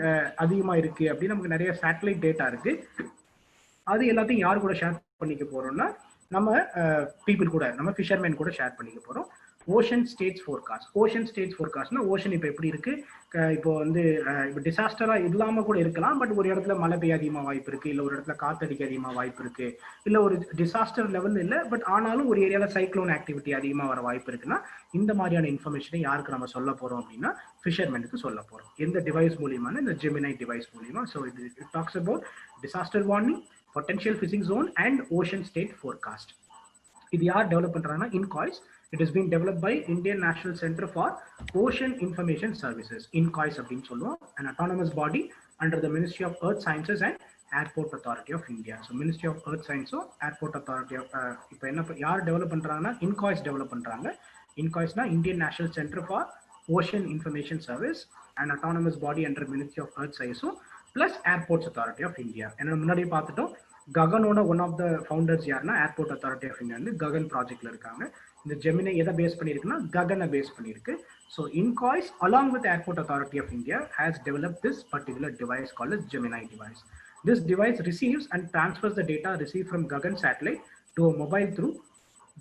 அதிகமாக இருக்கு அப்படின்னு நமக்கு நிறைய சேட்டலைட் டேட்டா இருக்கு. அது எல்லாத்தையும் யார் கூட ஷேர் பண்ணிக்க போறோம்னா நம்ம பீப்புள் கூட, நம்ம ஃபிஷர்மேன் கூட ஷேர் பண்ணிக்க போறோம். Ocean states forecast. Ocean states ஃபோர்காஸ்ட்னா ஓஷன் இப்போ எப்படி இருக்கு, இப்போ வந்து இப்போ டிசாஸ்டரா இல்லாம கூட இருக்கலாம், பட் ஒரு இடத்துல மழை பெய்ய அதிகமாக வாய்ப்பு இருக்கு, இல்லை ஒரு இடத்துல காத்தடிக்க அதிகமாக வாய்ப்பு இருக்கு, இல்லை ஒரு டிசாஸ்டர் லெவல் இல்லை பட் ஆனாலும் ஒரு ஏரியாவில் சைக்ளோன் ஆக்டிவிட்டி அதிகமாக வர வாய்ப்பு இருக்குன்னா இந்த மாதிரியான இன்ஃபர்மேஷனை யாருக்கு நம்ம சொல்ல போறோம் அப்படின்னா ஃபிஷர்மேனுக்கு சொல்ல போறோம். எந்த டிவைஸ் மூலியமான, இந்த ஜெமினை டிவைஸ் மூலியமா. So it talks about disaster warning, potential fishing zone and ocean state forecast. இது யார் டெவலப் பண்றாங்கன்னா INCOIS. It has been developed by Indian National Center for Ocean Information Services, INCOIS அப்படின்னு சொல்லுவோம், an autonomous body under the Ministry of Earth Sciences and Airport Authority of India. So Ministry of Earth Sciences Airport Authority of இப்போ என்ன யார் develop பண்றாங்கன்னா INCOIS develop பண்றாங்க. INCOISனா Indian National Center for Ocean Information Service, an autonomous body under Ministry of Earth Sciences plus Airports Authority of India. என்ன முன்னாடியே பார்த்துட்டோம். ககனோட one of the founders யாருன்னா ஏர்போர்ட் அத்தாரிட்டி ஆஃப் இந்தியா வந்து ககன் ப்ராஜெக்ட்ல இருக்காங்க. இந்த ஜெமினை எதை பேஸ் பண்ணியிருக்குன்னா ககனை பேஸ் பண்ணியிருக்கு. So INCOIS along with airport authority of India has developed this particular device called Gemini device. This device receives and transfers the data received from Gagan satellite to a mobile through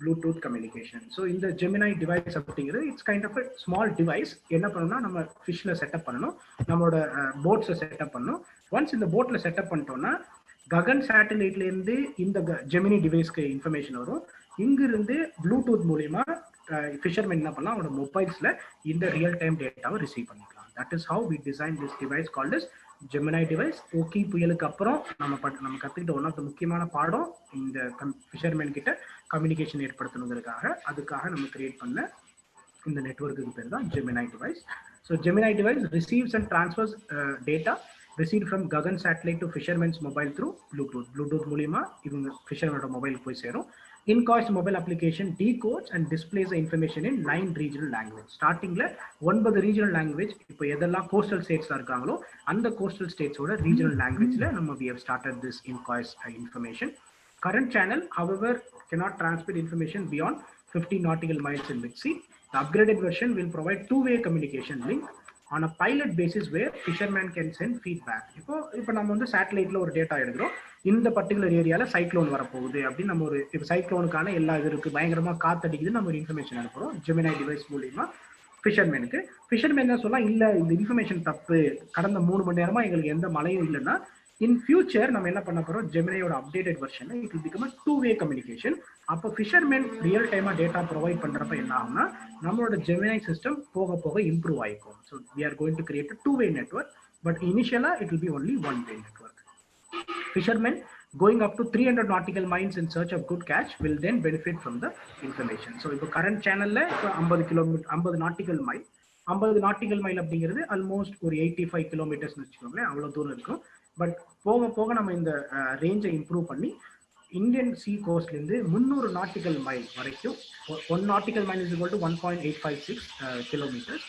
Bluetooth communication. So in the Gemini device அப்படிங்கிறது it's kind of a small device. என்ன பண்ணணும்னா நம்ம ஃபிஷ்ல setup பண்ணணும், நம்மளோட போட்ஸை setup பண்ணணும். Once இந்த போட்ல setup பண்ணிட்டோம்னா ககன் சேட்டலைட்ல இருந்து இந்த ஜெமினி டிவைஸ்க்கு இன்ஃபர்மேஷன் வரும். இங்கிருந்து ப்ளூடூத் மூலியமா ஃபிஷர்மேன் என்ன பண்ணலாம், அவனோட மொபைல்ஸ்ல இந்த ரியல் டைம் டேட்டாவை ரிசீவ் பண்ணிக்கலாம். That is how we design this device called as Gemini device. Ockhi புயலுக்கு அப்புறம் நம்ம கற்றுக்கிட்ட ஒன் ஆஃப் த முக்கியமான பாடம் இந்த ஃபிஷர்மேன் கிட்ட கம்யூனிகேஷன் ஏற்படுத்தணுங்கிறதுக்காக, அதுக்காக நம்ம கிரியேட் பண்ண இந்த நெட்வொர்க்கு பேர் தான் Gemini device. So Gemini device receives and transfers data received from Gagan satellite to fishermen's mobile through Bluetooth. Bluetooth மூலியமா இவங்க ஃபிஷர்மேனோட மொபைலுக்கு போய் சேரும். INCOIS mobile application decodes and displays the information in 9 regional language. ஸ்டார்டிங்ல 9 regional language, இப்போ எதெல்லாம் coastal ஸ்டேட்ஸ்ல இருக்காங்களோ அந்த கோஸ்டல் ஸ்டேட்ஸோட regional languageல நம்ம we have started this INCOIS information. Current channel, however, cannot transmit information beyond 50 nautical miles in mid-sea. The upgraded version will provide two-way communication link on a pilot basis where fishermen can send feedback. இப்போ நம்ம வந்து சேட்டலைட்ல ஒரு data எடுக்கிறோம், இந்த particular ஏரியால cyclone வரப்போகுது அப்படின்னு நம்ம ஒரு இப்போ சைக்ளோனுக்கான எல்லா இது இருக்கு, பயங்கரமா காத்தடிக்குது, நம்ம ஒரு இன்ஃபர்மேஷன் அனுப்புறோம் ஜெமினை டிவைஸ் மூலியமா ஃபிஷர்மேனுக்கு. ஃபிஷர்மேன் என்ன சொல்லலாம், இல்ல இந்த இன்ஃபர்மேஷன் தப்பு, கடந்த 3 மணி நேரமா எங்களுக்கு எந்த மழையும் இல்லைன்னா இன் ஃபியூச்சர் நம்ம என்ன பண்ண போறோம், ஜெமினையோட updated version it will become a two-way communication. அப்போ ஃபிஷர்மேன் ரியல் டைமா டேட்டா ப்ரொவைட் பண்றப்ப என்ன ஆகும்னா நம்மளோட ஜெமினை சிஸ்டம் போக போக இம்ப்ரூவ் ஆயிக்கும். So we are going to create a two-way network, but initially it will be only one-way network. Fishermen going up to 300 nautical miles in search of good catch will then benefit from the information. So இப்போ current channelல 50 kilometre 50 nautical mile 50 nautical mile அப்படிங்கிறது almost ஒரு 85 kilometres வச்சுக்கோங்களேன், அவ்வளவு தூரம் இருக்கும். But போக போக நம்ம இந்த ரேஞ்சை இம்ப்ரூவ் பண்ணி இந்தியன் சி கோஸ்ட்ல இருந்து 300 நாட்டிக்கல் மைல் வரைக்கும், 1 nautical mile is equal to 1.856 kilometre.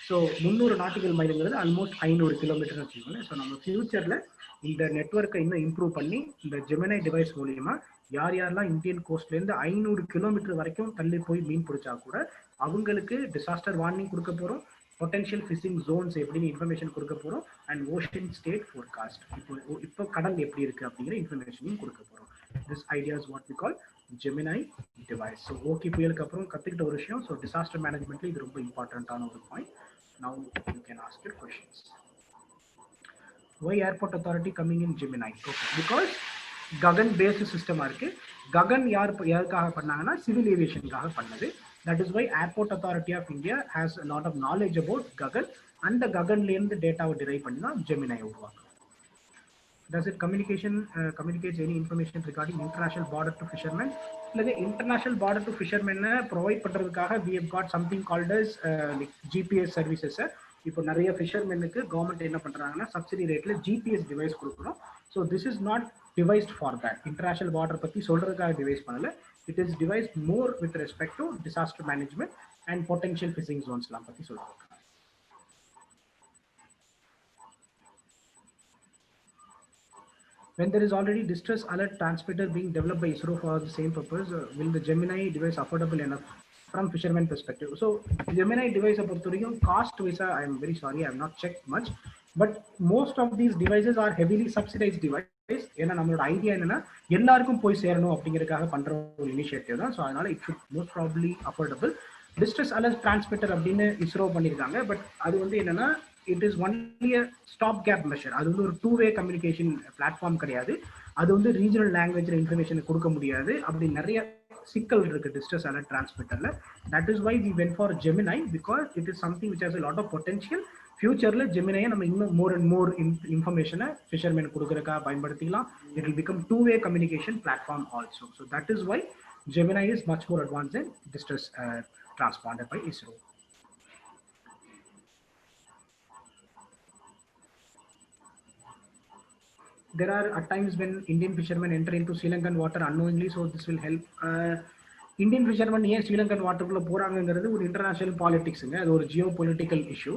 So 300 nautical மைலுங்கிறது ஆல்மோஸ்ட் 500 கிலோமீட்டர் வச்சுக்கோங்க. ஸோ நம்ம ஃபியூச்சர்ல இந்த நெட்வொர்க்கை இன்னும் இம்ப்ரூவ் பண்ணி இந்த ஜெமினை டிவைஸ் மூலியமா யார் யாரெல்லாம் இந்தியன் கோஸ்ட்ல இருந்து 500 கிலோமீட்டர் வரைக்கும் தள்ளி போய் மீன் பிடிச்சா கூட அவங்களுக்கு டிசாஸ்டர் வார்னிங் கொடுக்க போறோம், பொட்டன்ஷியல் ஃபிஷிங் ஜோன்ஸ் எப்படின்னு இன்ஃபர்மேஷன் கொடுக்க போறோம், அண்ட் ஓஷன் ஸ்டேட் ஃபோர்காஸ்ட் இப்போ கடல் எப்படி இருக்கு அப்படிங்கிற இன்ஃபர்மேஷனையும் கொடுக்க போறோம். This idea is what we call Gemini device. So okay புயலுக்கு அப்புறம் கத்துக்கிட்ட ஒரு விஷயம். ஸோ டிசாஸ்டர் மேனேஜ்மெண்ட்ல இது ரொம்ப இம்பார்ட்டன்டான ஒரு point. Now you can ask your questions. Why airport authority coming in Gemini? Okay, because Gagan based system இருக்கு. Gagan யாருக்காக பண்ணாங்கன்னா சிவில் ஏவியேஷனுக்காக பண்ணது. That is why Airport Authority of India has a lot of knowledge about Gagan, and the Gaganல இருந்து டேட்டாவை drive பண்ணி தான் Gemini உருவாக்கும். Does it communicates any information regarding international border to fishermen? Like international border to fishermen provide பண்றதுக்காக we have got something called as like GPS services. இப்போ நிறைய ஃபிஷர்மெனுக்கு government என்ன பண்றாங்கன்னா சப்சிடி ரேட்ல GPS டிவைஸ் கொடுக்கணும். So this is not devised for that. International border பத்தி சொல்றதுக்காக devise பண்ணல. It is devised more with respect to disaster management and potential fishing ஜோன்ஸ்லாம் பத்தி சொல்றாங்க. When there is already distress alert transmitter being developed by ISRO for the same purpose, will the Gemini device affordable enough from fisherman perspective? So Gemini device பொறுத்தவரைக்கும் cost wise I am very sorry I have not checked much, but most of these devices are heavily subsidized device. ஏன்னா நம்மளோட idea என்னன்னா எல்லாருக்கும் போய் சேரணும் அப்படிங்கிறதுக்காக பண்ற ஒரு இனிஷியேட்டிவ் தான். ஸோ அதனால it should most probably affordable. Distress alert transmitter அப்படின்னு இஸ்ரோ பண்ணியிருக்காங்க. பட் அது வந்து என்னன்னா it is only a stop gap measure. அது வந்து ஒரு two-way communication platform கிடையாது. அது வந்து ரீஜனல் லாங்குவேஜ்ல இன்ஃபர்மேஷன் கொடுக்க முடியாது. அப்படி நிறைய சிக்கல் இருக்கு டிஸ்ட்ரெஸ் அலர்ட் டிரான்ஸ்மிட்டர்ல. That is why we went for Gemini, because it is something which has a lot of potential. ஃபியூச்சர்ல ஜெமினையை நம்ம இன்னும் மோர் அண்ட் மோர் இன்ஃபர்மேஷனை ஃபிஷர்மேன் கொடுக்கறதுக்காக பயன்படுத்திக்கலாம். It will become two-way communication platform also. So that is why Gemini is much more advanced than distress transponder by ISRO. There are at times when Indian fishermen enter into Sri Lankan water unknowingly, so this will help. Indian fishermen ஏன் ஸ்ரீலங்கன் வாட்டருக்குள்ள போறாங்கிறது ஒரு international பாலிடிக்ஸுங்க. அது ஒரு Jio political issue.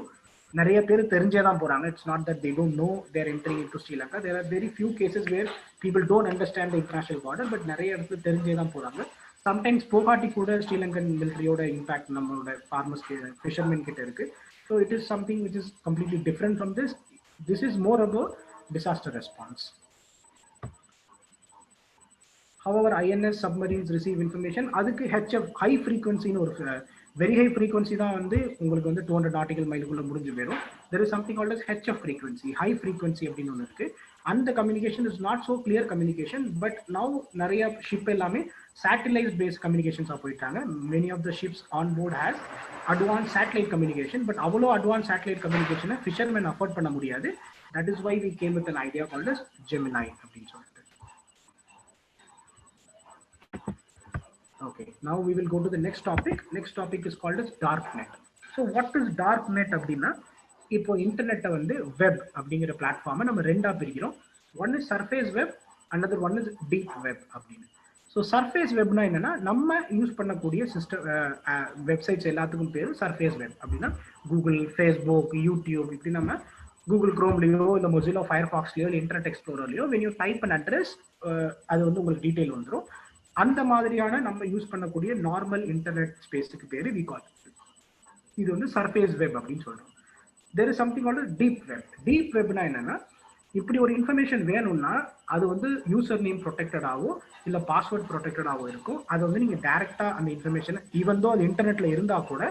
நிறைய பேர் தெரிஞ்சே தான் போறாங்க. It's not that they don't know their entering into Sri Lanka. There are very few cases where people don't understand the international border. But நிறைய இடத்துல தெரிஞ்சே தான் போறாங்க. சம்டைம்ஸ் போகாட்டி கூட ஸ்ரீலங்கன் மிலிட்டரியோட இம்பாக்ட் நம்மளோட ஃபார்மர்ஸ் ஃபிஷர்மென் கிட்ட இருக்கு. So it is something which is completely different from this. This is more about disaster response. However, INS submarines receive information. அதுக்கு HF high frequency ஒரு very high frequency தான் வந்து உங்களுக்கு வந்து 200 nautical மைலுக்குள்ள முடிஞ்சு போயிடும். There is something called as HF frequency, high frequency அப்படின்னு ஒன்று இருக்கு. அந்த communication is not so clear communication, but now நிறைய ஷிப் எல்லாமே satellite based communications போயிட்டாங்க. Many of the ships on board has advanced satellite communication, but அவ்வளோ advanced satellite communication fishermen afford பண்ண முடியாது. That is why we came with an idea called as Gemini அப்படின்னு சொல்லிட்டு. Okay, now we will go to the next topic. Next topic is called as darknet. So what is darknet அப்படின்னா, இப்போ இன்டர்நெட்டை வந்து web அப்படிங்கிற பிளாட்ஃபார்மை நம்ம ரெண்டா பிரிக்கிறோம். One is surface web, another one is deep web அப்படின்னு. ஸோ சர்ஃபேஸ் வெப்னா என்னன்னா நம்ம யூஸ் பண்ணக்கூடிய சிஸ்டம் வெப்சைட்ஸ் எல்லாத்துக்கும் பேர் சர்ஃபேஸ் வெப். அப்படின்னா கூகுள், ஃபேஸ்புக், யூடியூப், இப்படி நம்ம கூகுள் குரோம்லையோ இல்லை மொசிலா ஃபயர்பாக்ஸ்லையோ இல்லை internet எக்ஸ்ப்ளோரர்லையோ when you type an address அது வந்து உங்களுக்கு டீட்டெயில் வந்துடும். அந்த மாதிரியான நம்ம யூஸ் பண்ணக்கூடிய நார்மல் இன்டர்நெட் ஸ்பேஸுக்கு பேர் we call இது வந்து சர்ஃபேஸ் வெப் அப்படின்னு சொல்றோம். there is something called deep web. Deep வெப்னா என்னன்னா, இப்படி ஒரு இன்ஃபர்மேஷன் வேணும்னா அது வந்து யூசர் நேம் ப்ரொடெக்டடாவோ இல்லை பாஸ்வேர்ட் ப்ரொடெக்டடாவோ இருக்கும். அதை வந்து நீங்கள் டைரக்டா அந்த இன்ஃபர்மேஷனை ஈவன் தோ அது இன்டர்நெட்ல இருந்தா கூட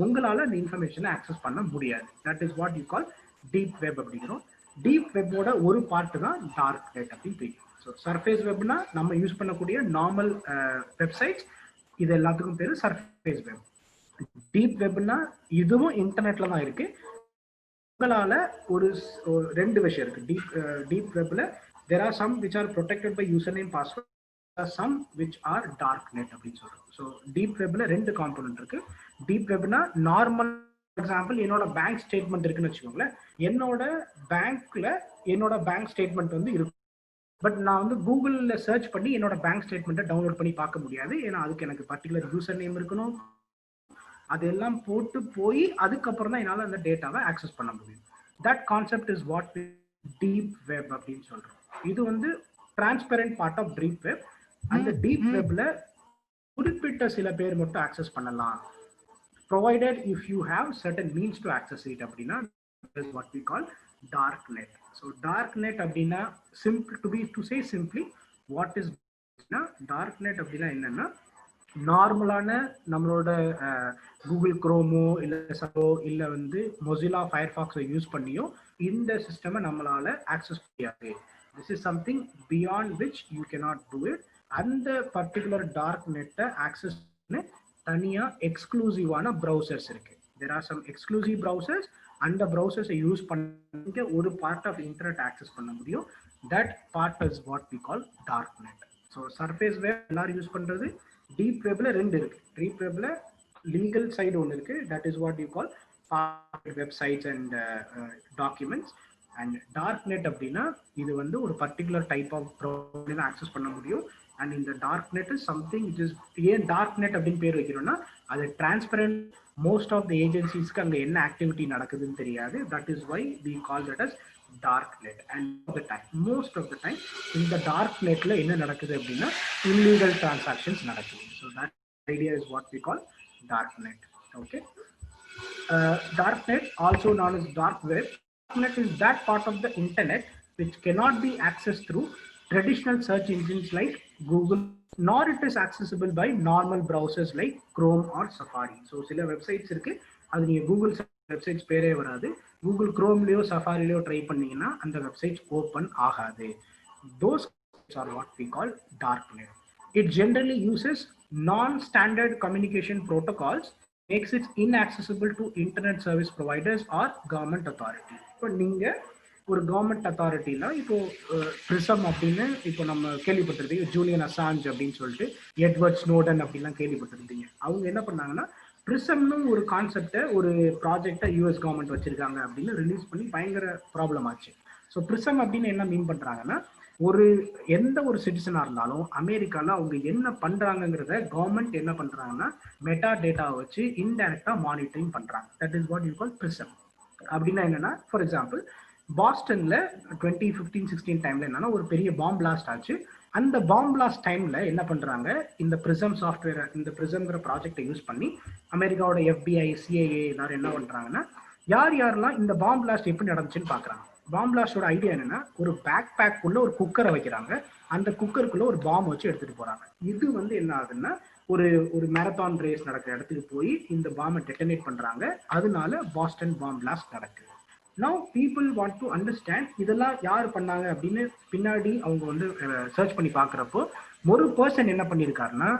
உங்களால அந்த இன்ஃபர்மேஷனை ஆக்சஸ் பண்ண முடியாது. That is what you call deep web அப்படிங்கிறோம். டீப் வெப்போட ஒரு பார்ட் தான் டார்க் நெட் அப்படின்னு தெரியும். ஸோ சர்ஃபேஸ் வெப்னா நம்ம யூஸ் பண்ணக்கூடிய நார்மல் வெப்சைட்ஸ், இது எல்லாத்துக்கும் பேரு சர்ஃபேஸ் வெப். டீப் வெப்னா இதுவும் இன்டர்நெட்ல தான் இருக்கு. உங்களால ஒரு ரெண்டு விஷயம் இருக்கு. டீப் வெப்ல there are some which are protected by username password, some which are dark net அப்படின்னு சொல்றோம். ஸோ டீப் வெப்ல ரெண்டு காம்பனன்ட் இருக்கு. டீப் வெப்னா நார்மல் எக்ஸாம்பிள் என்னோட பேங்க் ஸ்டேட்மெண்ட் இருக்குன்னு வச்சுக்கோங்களேன். என்னோட பேங்க் ஸ்டேட்மெண்ட் வந்து இருக்கும். பட் நான் வந்து கூகுள்ல சர்ச் பண்ணி என்னோட பேங்க் ஸ்டேட்மெண்ட்டை டவுன்லோட் பண்ணி பார்க்க முடியாது. ஏன்னா அதுக்கு எனக்கு பர்டிகுலர் யூசர் நேம் இருக்கணும். அதெல்லாம் போட்டு போய் அதுக்கப்புறம் தான் என்னால் அந்த டேட்டாவை ஆக்சஸ் பண்ண முடியும். That concept is what deep web அப்படின்னு சொல்றோம். இது வந்து transparent part of deep web. அந்த டீப் வெப்ல குறிப்பிட்ட சில பேர் மட்டும் ஆக்சஸ் பண்ணலாம். provided if you have certain means to access it அப்படின்னா is what we call dark net. So dark net அப்படின்னா to say simply what is dark net அப்படின்னா என்னன்னா நார்மலான நம்மளோட கூகுள் குரோமோ இல்ல வந்து மொசிலா ஃபயர்ஃபாக்ஸை யூஸ் பண்ணியோ இந்த சிஸ்டமை நம்மளால ஆக்சஸ் முடியாது. This is something beyond which you cannot do it. அந்த பர்டிகுலர் டார்க் நெட்டை ஆக்சஸ் பண்ண தனியா எக்ஸ்க்ளூசிவான ப்ரௌசர்ஸ் இருக்கு. There are some exclusive browsers. அந்த ப்ரௌசர்ஸை யூஸ் பண்ணி ஒரு பார்ட் ஆஃப் இன்டர்நெட் ஆக்சஸ் பண்ண முடியும். That part is what we call dark net. So surface web எல்லாரும் யூஸ் பண்றது. டீப் வெப்ல ரெண்டு இருக்கு. டீப் வெப்ல லீகல் சைடு ஒன்று இருக்கு. That is what you call websites and documents. And dark net அப்படின்னா இது வந்து ஒரு particular type of browser access பண்ண முடியும். அண்ட் இந்த dark net is something it is ஏன் டார்க் நெட் அப்படின்னு பேர் வைக்கிறோம்னா அது டிரான்ஸ்பரண்ட். மோஸ்ட் ஆஃப் த ஏஜென்சிஸ்க்கு அங்கே என்ன ஆக்டிவிட்டி நடக்குதுன்னு தெரியாது. That is why we call that as dark net. And most of the time இந்த டார்க் நெட்ல என்ன நடக்குது அப்படின்னா இல்லீகல் டிரான்சாக்ஷன்ஸ் நடக்குது. So that idea is what we call dark net. Okay. Dark net, also known as dark web. Dark net is that part of the internet which cannot be accessed through traditional search engines like Google, nor it is accessible by normal browsers like Chrome or Safari. So சில websites இருக்கு, அது நீங்க Google websites பேரே வராது. Google குரோம்லயோ சஃபாரிலயோ try பண்ணீங்கன்னா அந்த websites open ஆகாது. Those are what we call dark net. It generally uses non-standard communication protocols, makes it inaccessible to internet service providers or government authority. இப்போ நீங்க ஒரு கவர்மெண்ட் அத்தாரிட்டியில இப்போ பிரிசம் அப்படின்னு இப்போ நம்ம கேள்விப்பட்டிருந்தீங்க, ஜூலியன் அசாஞ்ச் அப்படின்னு சொல்லிட்டு எட்வர்ட் ஸ்னோடன் அப்படின்லாம் கேள்விப்பட்டிருந்தீங்க. அவங்க என்ன பண்ணாங்கன்னா பிரிசம்னு ஒரு கான்செப்டை ஒரு ப்ராஜெக்டை யூஎஸ் கவர்மெண்ட் வச்சிருக்காங்க அப்படின்னு ரிலீஸ் பண்ணி பயங்கர ப்ராப்ளம் ஆச்சு. ஸோ பிரிசம் அப்படின்னு என்ன மீன் பண்றாங்கன்னா எந்த ஒரு சிட்டிசனா இருந்தாலும் அமெரிக்கால அவங்க என்ன பண்றாங்கிறத கவர்மெண்ட் என்ன பண்றாங்கன்னா மெட்டா டேட்டாவை வச்சு இன்டைரக்டா மானிட்டரிங் பண்றாங்க. That is what you call prism. அப்படின்னா என்னன்னா, ஃபார் எக்ஸாம்பிள் பாஸ்டன்ல 2015-16 டைம்ல என்னன்னா ஒரு பெரிய பாம் பிளாஸ்ட் ஆச்சு. அந்த பாம் பிளாஸ்ட் டைம்ல என்ன பண்றாங்க, இந்த பிரிசம் சாஃப்ட்வேர், இந்த பிரிசம்ங்கிற ப்ராஜெக்டை யூஸ் பண்ணி அமெரிக்காவோட FBI, CIA எல்லாரும் என்ன பண்றாங்கன்னா யார் யாரெல்லாம் இந்த பாம் பிளாஸ்ட் எப்படி நடந்துச்சுன்னு பாக்குறாங்க. பாம் பிளாஸ்டோட ஐடியா என்னன்னா ஒரு பேக் பேக் உள்ள ஒரு குக்கரை வைக்கிறாங்க, அந்த குக்கருக்குள்ள ஒரு பாம் வச்சு எடுத்துட்டு போறாங்க. இது வந்து என்ன ஆகுதுன்னா ஒரு மேரத்தான் ரேஸ் நடக்கிற இடத்துக்கு போய் இந்த பாம்பை டெட்டனேட் பண்றாங்க. அதனால பாஸ்டன் பாம் பிளாஸ்ட் நடக்குது. Now people want to understand இதெல்லாம் யார் பண்ணாங்க அப்படின்னு பின்னாடி அவங்க வந்து சர்ச் பண்ணி பார்க்குறப்போ ஒரு பர்சன் என்ன பண்ணியிருக்காருன்னா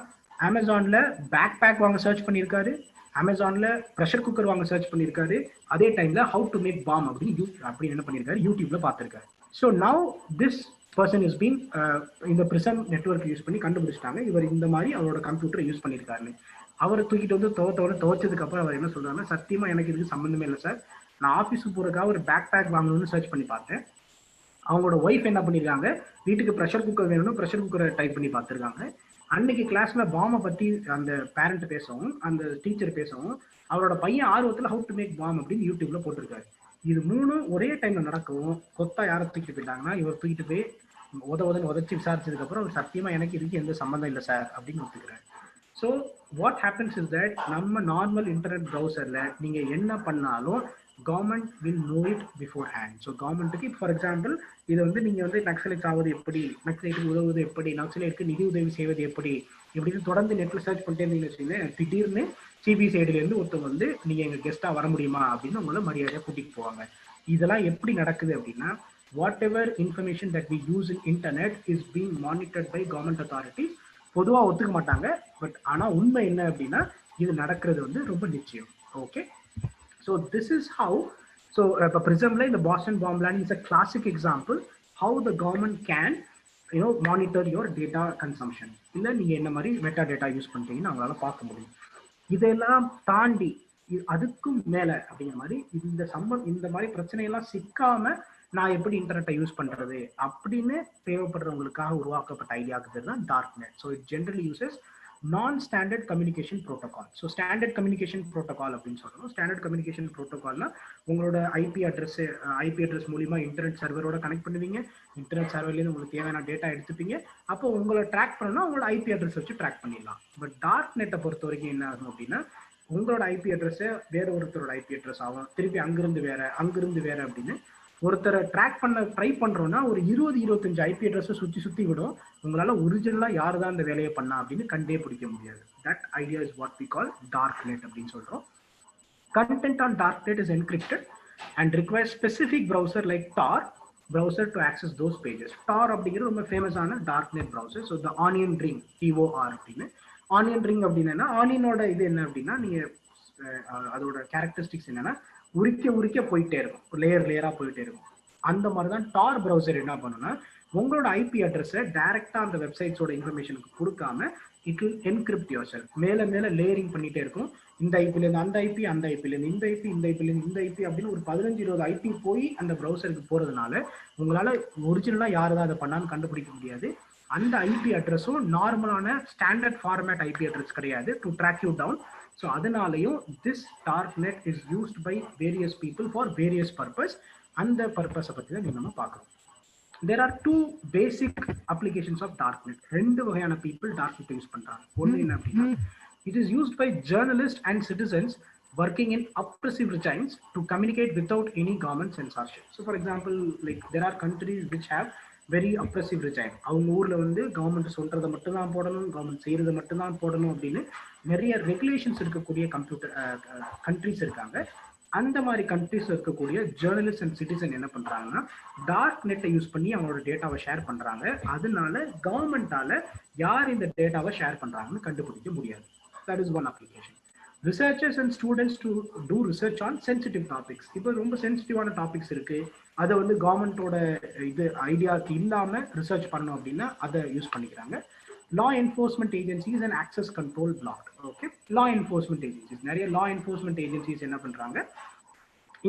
அமேசான்ல பேக் பேக் வாங்க சர்ச் பண்ணியிருக்காரு, அமேசான்ல ப்ரெஷர் குக்கர் வாங்க சர்ச் பண்ணியிருக்காரு, அதே டைம்ல ஹவு டு மேக் பாம் அப்படின்னு என்ன பண்ணியிருக்காரு யூடியூப்ல பார்த்துருக்காரு. So now this person is been இந்த பிரிசம் நெட்வொர்க் யூஸ் பண்ணி கண்டுபிடிச்சிட்டாங்க இவர் இந்த மாதிரி அவரோட கம்ப்யூட்டரை யூஸ் பண்ணியிருக்காருன்னு. அவரை தூக்கிட்டு வந்து துவைச்சதுக்கு அப்புறம் அவர் என்ன சொல்றாருன்னா, சத்தியமா எனக்கு இதுக்கு சம்மந்தமே இல்லை சார், நான் ஆஃபீஸுக்கு போகிறதுக்காக ஒரு பேக் பேக் வாங்கணும்னு சர்ச் பண்ணி பார்த்தேன். அவங்களோட ஒய்ஃப் என்ன பண்ணியிருக்காங்க, வீட்டுக்கு ப்ரெஷர் குக்கர் வேணும்னு ப்ரெஷர் குக்கரை டைப் பண்ணி பார்த்துருக்காங்க. அன்னைக்கு கிளாஸ்ல பாமை பற்றி அந்த பேரண்ட் பேசவும் அந்த டீச்சர் பேசவும் அவரோட பையன் ஆர்வத்தில் ஹவு டு மேக் பாம் அப்படின்னு யூடியூப்ல போட்டிருக்காரு. இது மூணும் ஒரே டைம்ல நடக்கவும் கொத்தா யாரை தூக்கிட்டு போயிட்டாங்கன்னா இவர் தூக்கிட்டு போய் உதச்சி விசாரிச்சதுக்கு அப்புறம் அவர் சத்தியமா எனக்கு இதுக்கு எந்த சம்மந்தம் இல்லை சார் அப்படின்னு ஒத்துக்கிறாரு. So what happens is that நம்ம நார்மல் இன்டர்நெட் ப்ரௌசர்ல நீங்க என்ன பண்ணாலும் government will know it beforehand. So கவர்மெண்ட்டுக்கு ஃபார் எக்ஸாம்பிள் இது வந்து நீங்க வந்து நக்சலைட் ஆவது எப்படி, நக்சலைட்டுக்கு உதவுவது எப்படி, நக்சலைட்டுக்கு நிதி உதவி செய்வது எப்படி இப்படின்னு தொடர்ந்து நெட்ல சர்ச் பண்ணிட்டே இருந்தீங்கன்னு வச்சுக்கோங்க, திடீர்னு சிபிசிஐடில இருந்து ஒருத்தர் வந்து நீங்க எங்க கெஸ்டா வர முடியுமா அப்படின்னு உங்களை மரியாதையா கூட்டிட்டு போவாங்க. இதெல்லாம் எப்படி நடக்குது அப்படின்னா whatever information that we use in internet is being monitored by government authorities. பொதுவா ஒத்துக்க மாட்டாங்க, பட் ஆனா உண்மை என்ன அப்படின்னா இது நடக்கிறது வந்து ரொம்ப நிச்சயம். Okay, so this is how. So இப்போ பிரிசம்ல இந்த Boston bomb blast is a classic example how the government can monitor your data consumption. இல்லை நீங்க என்ன மாதிரி மெட்டா டேட்டா யூஸ் பண்றீங்கன்னு அவங்களால பார்க்க முடியும். இதெல்லாம் தாண்டி அதுக்கும் மேல அப்படிங்கிற மாதிரி இந்த மாதிரி பிரச்சனையெல்லாம் சிக்காம நான் எப்படி இன்டர்நெட்டை யூஸ் பண்றது அப்படின்னு தேவைப்படுறவங்களுக்காக உருவாக்கப்பட்ட ஐடியாவுக்கு பேர் தான் dark net. So it generally uses non-standard communication protocol. So standard communication protocol அப்படின்னு சொல்றோம். ஸ்டாண்டர்ட் கம்யூனிகேஷன் ப்ரோட்டோகால்னா உங்களோட ஐபி அட்ரஸ் மூலியமா இன்டர்நெட் சர்வரோட கனெக்ட் பண்ணுவீங்க. இன்டர்நெட் சர்வர்லேருந்து உங்களுக்கு தேவையான டேட்டா எடுத்துப்பீங்க. அப்போ உங்களை ட்ராக் பண்ணணும்னா உங்களோட ஐபி அட்ரஸ் வச்சு ட்ராக் பண்ணிடலாம். பட் டார்க் நெட்டை பொறுத்த வரைக்கும் என்ன ஆகும் அப்படின்னா உங்களோட ஐபி அட்ரஸை வேற ஒருத்தரோட ஐபி அட்ரஸ் ஆகும். திருப்பி அங்கிருந்து வேற அப்படின்னு ஒருத்தரை ட்ராக் பண்ண ட்ரை பண்றோம்னா ஒரு 20-25 ஐபி அட்ரஸை சுத்தி விடும். உங்களால ஒரிஜினலா யாரு தான் இந்த வேலையை பண்ணா அப்படின்னு கண்டே பிடிக்க முடியாது. That idea is what we call dark net அப்படின்னு சொல்றோம். Content on darknet is encrypted and requires specific browser like Tor browser to access those pages. Tor அப்படிங்கிறது ரொம்ப ஃபேமஸான டார்க்நெட் browser. So the onion ring TOR அப்படின்னு. Onion ring அப்படின்னா ஆனியனோட இது என்ன அப்படின்னா நீங்க அதோட கேரக்டரிஸ்டிக்ஸ் என்னன்னா உரிக்க போயிட்டே இருக்கும், லேயரா போயிட்டே இருக்கும். அந்த மாதிரி தான் டார் ப்ரௌசர் என்ன பண்ணுன்னா உங்களோட ஐபி அட்ரஸை டைரக்டா அந்த வெப்சைட்ஸோட இன்ஃபர்மேஷனுக்கு கொடுக்காம it will encrypt your self. மேல லேயரிங் பண்ணிட்டே இருக்கும். இந்த ஐபிலேருந்து அந்த ஐபி, அந்த ஐபிலேருந்து இந்த ஐபி, இந்த ஐபிலேருந்து இந்த ஐபி அப்படின்னு ஒரு 15-20 ஐபி போய் அந்த ப்ரௌசருக்கு போறதுனால உங்களால ஒரிஜினலா யாரு தான் அதை பண்ணான்னு கண்டுபிடிக்க முடியாது. அந்த ஐபி அட்ரஸும் நார்மலான ஸ்டாண்டர்ட் ஃபார்மேட் ஐபி அட்ரஸ் கிடையாது to track you down. So அதனாலையும் this dark net is used by various people for various purpose. அந்த பர்பஸை பற்றி தான் நம்ம பார்க்குறோம். There are 2 basic applications of dark net. 2 வகையான பீப்புள் டார்க் நெட் யூஸ் பண்றாங்க. ஒன்று என்ன அப்படின்னா it is used by journalist and citizens working in oppressive regimes to communicate without any government censorship. So for example, like there are countries which have very oppressive regime. அவங்க ஊர்ல வந்து government சொல்றதை மட்டும் தான் போடணும், கவர்மெண்ட் செய்யறதை மட்டும் தான் போடணும் அப்படின்னு நிறைய ரெகுலேஷன்ஸ் இருக்கக்கூடிய கண்ட்ரிஸ் இருக்காங்க. அந்த மாதிரி கண்ட்ரிஸ் இருக்கக்கூடிய ஜேர்னலிஸ்ட் அண்ட் சிட்டிசன் என்ன பண்றாங்கன்னா டார்க் நெட்டை யூஸ் பண்ணி அவங்களோட டேட்டாவை ஷேர் பண்றாங்க. அதனால கவர்மெண்டால யார் இந்த டேட்டாவை ஷேர் பண்றாங்கன்னு கண்டுபிடிக்க முடியாது. That is one application. Researchers and students to do research on sensitive topics. இப்போ ரொம்ப சென்சிட்டிவான டாபிக்ஸ் இருக்கு, அதை வந்து கவர்மெண்டோட இது ஐடியாவுக்கு இல்லாம ரிசர்ச் பண்ணணும் அப்படின்னா அதை யூஸ் பண்ணிக்கிறாங்க. law enforcement agencies and access control blocked. Okay, law enforcement agencies, நிறைய law enforcement agencies என்ன பண்றாங்க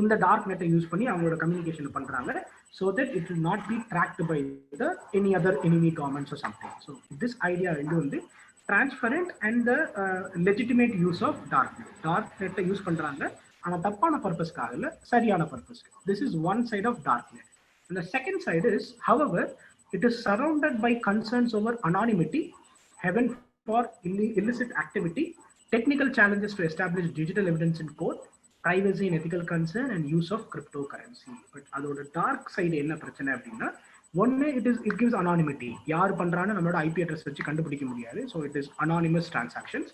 இந்த டார்க் நெட்டை யூஸ் பண்ணி அவங்களோட கம்யூனிகேஷன் பண்றாங்க so that it will not be tracked by the any other enemy governments or something. So this idea வந்து transparent and the legitimate use of dark net use பண்றாங்க. ஆனா தப்பான பர்பஸ்க்காக இல்ல, சரியான பர்பஸ்க்கு. This is one side of dark net. And the second side is, however, it is surrounded by concerns over anonymity, heaven for illicit activity, technical challenges to establish digital evidence in court, privacy and ethical concern, and use of cryptocurrency. But அதோட dark side என்ன பிரச்சனை அப்படின்னா ஒன்னு it gives anonymity. யார் பண்றான்னு நம்மளோட IP address வச்சு கண்டுபிடிக்க முடியாது. So it is anonymous transactions.